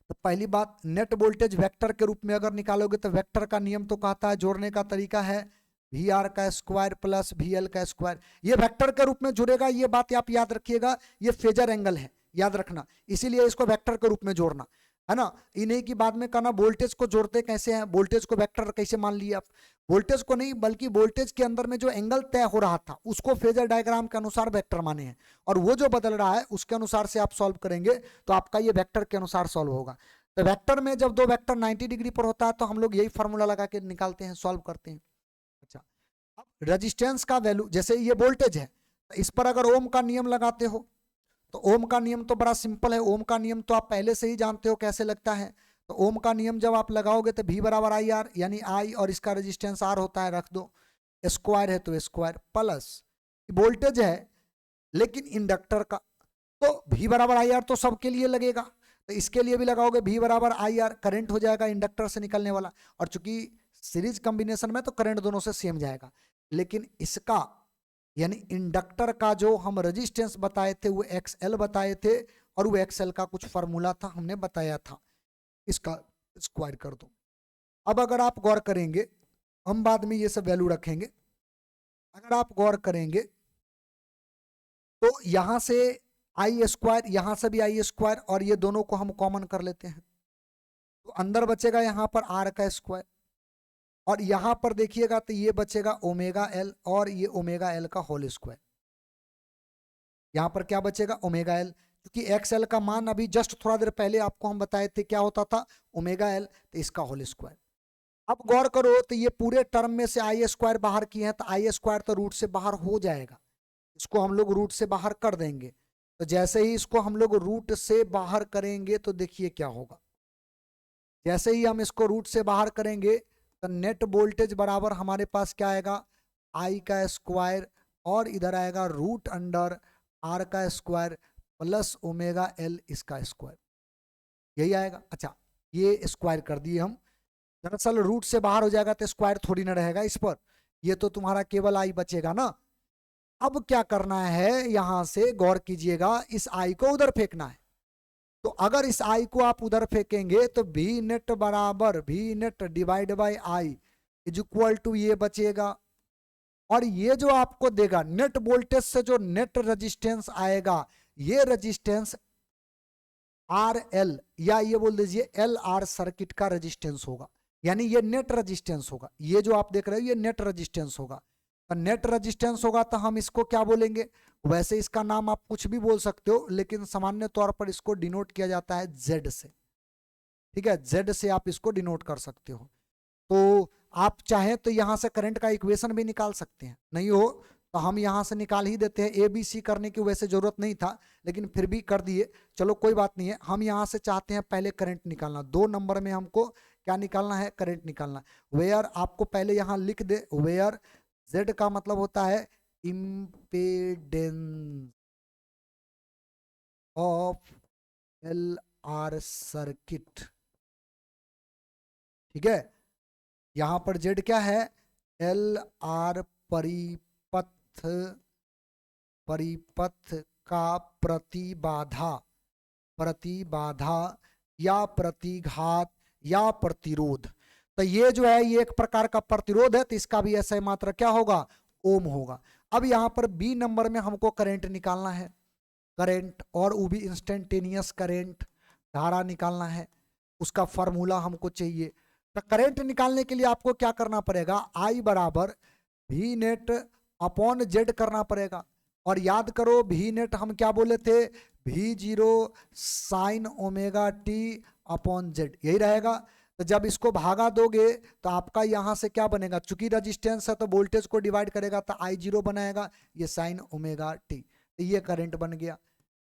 तो पहली बात, नेट वोल्टेज वेक्टर के रूप में अगर निकालोगे तो वेक्टर का नियम तो कहता है, जोड़ने का तरीका है वी आर का स्क्वायर प्लस वी एल का स्क्वायर। ये वेक्टर के रूप में जुड़ेगा, ये बात आप याद रखिएगा, ये फेजर एंगल है, याद रखना, इसीलिए इसको वेक्टर के रूप में जोड़ना है ना। इन्हीं की बाद में कहना वोल्टेज को जोड़ते कैसे हैं, वोल्टेज को वेक्टर कैसे मान लिए आप, वोल्टेज को नहीं बल्कि वोल्टेज के अंदर में जो एंगल तय हो रहा था उसको फेजर डायग्राम के अनुसार वेक्टर माने हैं, और वो जो बदल रहा है उसके अनुसार से आप सॉल्व करेंगे तो आपका ये वेक्टर के अनुसार सॉल्व होगा। तो वेक्टर में जब दो वेक्टर 90 डिग्री पर होता है तो हम लोग यही फॉर्मूला लगा के निकालते हैं, सॉल्व करते हैं। अच्छा, अब रेजिस्टेंस का वैल्यू, जैसे ये वोल्टेज है, इस पर अगर ओम का नियम लगाते हो तो ओम का नियम तो बड़ा सिंपल है, ओम का नियम तो आप पहले से ही जानते हो कैसे लगता है। तो ओम का नियम जब आप लगाओगे तो V बराबर आई आर, यानी आई और इसका रेजिस्टेंस आर होता है, रख दो, स्क्वायर है तो स्क्वायर, प्लस वोल्टेज है लेकिन इंडक्टर का, तो V बराबर आई आर तो सबके लिए लगेगा, तो इसके लिए भी लगाओगे V बराबर आई आर, करंट हो जाएगा इंडक्टर से निकलने वाला, और चूंकि सीरीज कॉम्बिनेशन में तो करंट दोनों से सेम जाएगा। लेकिन इसका यानी इंडक्टर का जो हम रेजिस्टेंस बताए थे वो XL बताए थे, और वो XL का कुछ फार्मूला था हमने बताया था, इसका स्क्वायर कर दो। अब अगर आप गौर करेंगे, हम बाद में ये सब वैल्यू रखेंगे, अगर आप गौर करेंगे तो यहां से आई स्क्वायर, यहां से भी आई स्क्वायर, और ये दोनों को हम कॉमन कर लेते हैं, तो अंदर बचेगा यहां पर आर का स्क्वायर, और यहां पर देखिएगा तो ये बचेगा ओमेगा एल, और ये ओमेगा एल का होल स्क्वायर। यहां पर क्या बचेगा, ओमेगा एल, क्योंकि XL का मान अभी जस्ट थोड़ा देर पहले आपको हम बताए थे क्या होता था, ओमेगा एल, तो इसका होल स्क्वायर। अब गौर करो तो ये पूरे टर्म में से आई स्क्वायर बाहर किए हैं, तो आई स्क्वायर तो रूट से बाहर हो जाएगा, इसको हम लोग रूट से बाहर कर देंगे। तो जैसे ही इसको हम लोग रूट से बाहर करेंगे तो देखिए क्या होगा, जैसे ही हम इसको रूट से बाहर करेंगे तो नेट वोल्टेज बराबर हमारे पास क्या आएगा, आई का स्क्वायर और इधर आएगा रूट अंडर आर का स्क्वायर प्लस ओमेगा एल इसका स्क्वायर, यही आएगा। अच्छा, ये स्क्वायर कर दिए हम, दरअसल रूट से बाहर हो जाएगा तो स्क्वायर थोड़ी ना रहेगा इस पर, ये तो तुम्हारा केवल आई बचेगा ना। अब क्या करना है, यहां से गौर कीजिएगा, इस आई को उधर फेंकना है। तो अगर इस आई को आप उधर फेंकेंगे तो भी नेट बराबर भी net divide by I is equal to ये बचेगा, और ये जो आपको देगा नेट वोल्टेज से जो नेट रेजिस्टेंस आएगा, ये रेजिस्टेंस आर एल या ये बोल दीजिए एल आर सर्किट का रेजिस्टेंस होगा, यानी ये नेट रेजिस्टेंस होगा। ये जो आप देख रहे हो ये नेट रेजिस्टेंस होगा। तो नेट रेजिस्टेंस होगा तो हम इसको क्या बोलेंगे, वैसे इसका नाम आप कुछ भी बोल सकते हो, लेकिन सामान्य तौर पर इसको डिनोट किया जाता है जेड से। ठीक है, जेड से आप इसको डिनोट कर सकते हो। तो आप चाहें तो यहां से करंट का इक्वेशन भी निकाल सकते हैं, नहीं हो तो हम यहां से निकाल ही देते हैं। ए बी सी करने की वैसे जरूरत नहीं था, लेकिन फिर भी कर दिए, चलो कोई बात नहीं है। हम यहां से चाहते हैं पहले करंट निकालना, 2 नंबर में हमको क्या निकालना है, करंट निकालना। वेयर आपको पहले यहां लिख दे, वेयर जेड का मतलब होता है impedance of L R circuit. ठीक है, यहां पर जेड क्या है, एल आर परिपथ, परिपथ का प्रतिबाधा, प्रतिबाधा या प्रतिघात या प्रतिरोध। तो ये जो है ये एक प्रकार का प्रतिरोध है, तो इसका भी ऐसा मात्रा क्या होगा, ओम होगा। अब यहां पर बी नंबर में हमको करंट निकालना है, करंट, और वो भी इंस्टेंटेनियस करंट, धारा निकालना है, उसका फॉर्मूला हमको चाहिए। तो करंट निकालने के लिए आपको क्या करना पड़ेगा, आई बराबर वी नेट अपॉन जेड करना पड़ेगा। और याद करो वी नेट हम क्या बोले थे, we zero sine omega T upon Z, यही रहेगा। तो जब इसको भागा दोगे तो आपका यहां से क्या बनेगा, चूंकि रेजिस्टेंस है तो वोल्टेज को डिवाइड करेगा तो आई जीरो बनाएगा, ये साइन ओमेगा टी, तो ये करंट बन गया।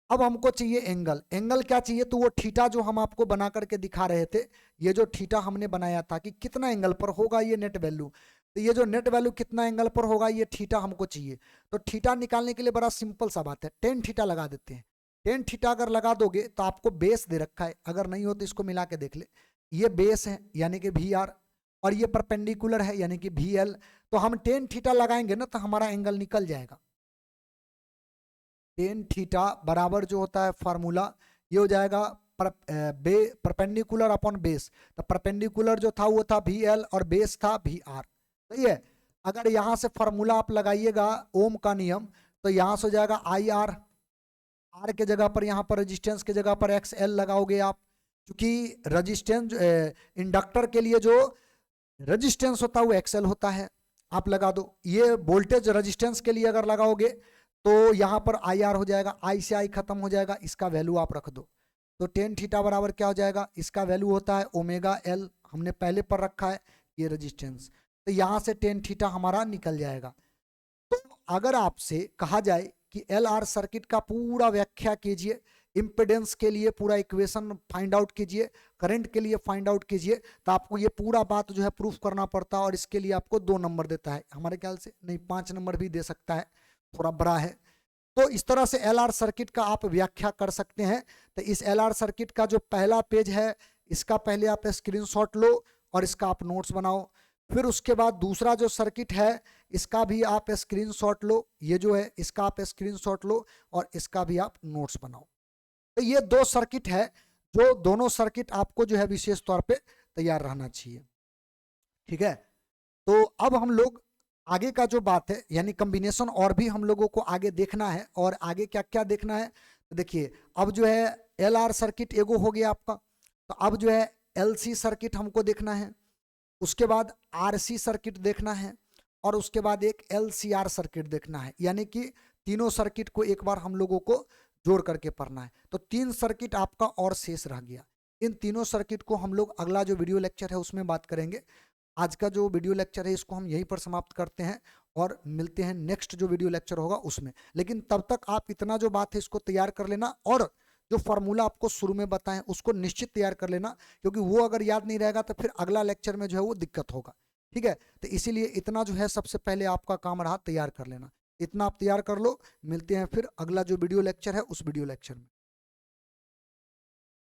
अब हमको चाहिए एंगल, एंगल क्या चाहिए, तो वो थीटा जो हम आपको बना करके दिखा रहे थे, ये जो थीटा हमने बनाया था कि कितना एंगल पर होगा ये नेट वैल्यू, तो ये जो नेट वैल्यू कितना एंगल पर होगा ये थीटा हमको चाहिए। तो थीटा निकालने के लिए बड़ा सिंपल सा बात है, टेन थीटा लगा देते हैं। टेन थीटा अगर लगा दोगे तो आपको बेस दे रखा है, अगर नहीं हो तो इसको मिला के देख ले, ये बेस है यानी कि वी आर, और ये परपेंडिकुलर है यानी कि वी एल। तो हम टेन थीटा लगाएंगे ना तो हमारा एंगल निकल जाएगा। टेन थीटा बराबर जो होता है फार्मूला ये हो जाएगा परपेंडिकुलर अपॉन बेस। तो परपेंडिकुलर जो था वो था वी एल और बेस था वी आर, सही है। अगर यहां से फार्मूला आप लगाइएगा ओम का नियम, तो यहां से हो जाएगा आई आर, आर के जगह पर यहाँ पर रेजिस्टेंस के जगह पर एक्स एल लगाओगे आप, क्योंकि रेजिस्टेंस इंडक्टर के लिए जो रेजिस्टेंस होता है वो एक्सएल होता है, आप लगा दो। ये वोल्टेज रेजिस्टेंस के लिए अगर लगाओगे तो यहाँ पर आई आर हो जाएगा, आई से आई खत्म हो जाएगा, इसका वैल्यू आप रख दो। तो टेन थीटा बराबर क्या हो जाएगा, इसका वैल्यू होता है ओमेगा एल, हमने पहले पर रखा है ये रेजिस्टेंस, तो यहाँ से टेन थीटा हमारा निकल जाएगा। तो अगर आपसे कहा जाए कि एल आर सर्किट का पूरा व्याख्या कीजिए, इम्पिडेंस के लिए पूरा इक्वेशन फाइंड आउट कीजिए, करंट के लिए फाइंड आउट कीजिए, तो आपको ये पूरा बात जो है प्रूफ करना पड़ता है, और इसके लिए आपको 2 नंबर देता है, हमारे ख्याल से नहीं 5 नंबर भी दे सकता है, थोड़ा बड़ा है। तो इस तरह से एल आर सर्किट का आप व्याख्या कर सकते हैं। तो इस एल आर सर्किट का जो पहला पेज है इसका पहले आप स्क्रीनशॉट लो और इसका आप नोट्स बनाओ। फिर उसके बाद दूसरा जो सर्किट है इसका भी आप स्क्रीनशॉट लो, ये जो है इसका आप स्क्रीनशॉट लो और इसका भी आप नोट्स बनाओ। तो ये 2 सर्किट है, जो दोनों सर्किट आपको जो है विशेष तौर पे तैयार रहना चाहिए। ठीक है, तो अब हम लोग आगे का जो बात है यानी कॉम्बिनेशन और भी हम लोगों को आगे देखना है, और आगे क्या क्या देखना है तो देखिए, अब जो है एल आर सर्किट एगो हो गया आपका, तो अब जो है एल सी सर्किट हमको देखना है, उसके बाद आर सी सर्किट देखना है, और उसके बाद एक एल सी आर सर्किट देखना है, यानी कि तीनों सर्किट को एक बार हम लोगों को जोड़ करके पढ़ना है। तो 3 सर्किट आपका और शेष रह गया। इन तीनों सर्किट को हम लोग अगला जो वीडियो लेक्चर है उसमें बात करेंगे। आज का जो वीडियो लेक्चर है इसको हम यहीं पर समाप्त करते हैं और मिलते हैं नेक्स्ट जो वीडियो लेक्चर होगा उसमें। लेकिन तब तक आप इतना जो बात है इसको तैयार कर लेना, और जो फार्मूला आपको शुरू में बताएं उसको निश्चित तैयार कर लेना, क्योंकि वो अगर याद नहीं रहेगा तो फिर अगला लेक्चर में जो है वो दिक्कत होगा। ठीक है, तो इसीलिए इतना जो है सबसे पहले आपका काम रहा तैयार कर लेना। इतना आप तैयार कर लो, मिलते हैं फिर अगला जो वीडियो लेक्चर है उस वीडियो लेक्चर में।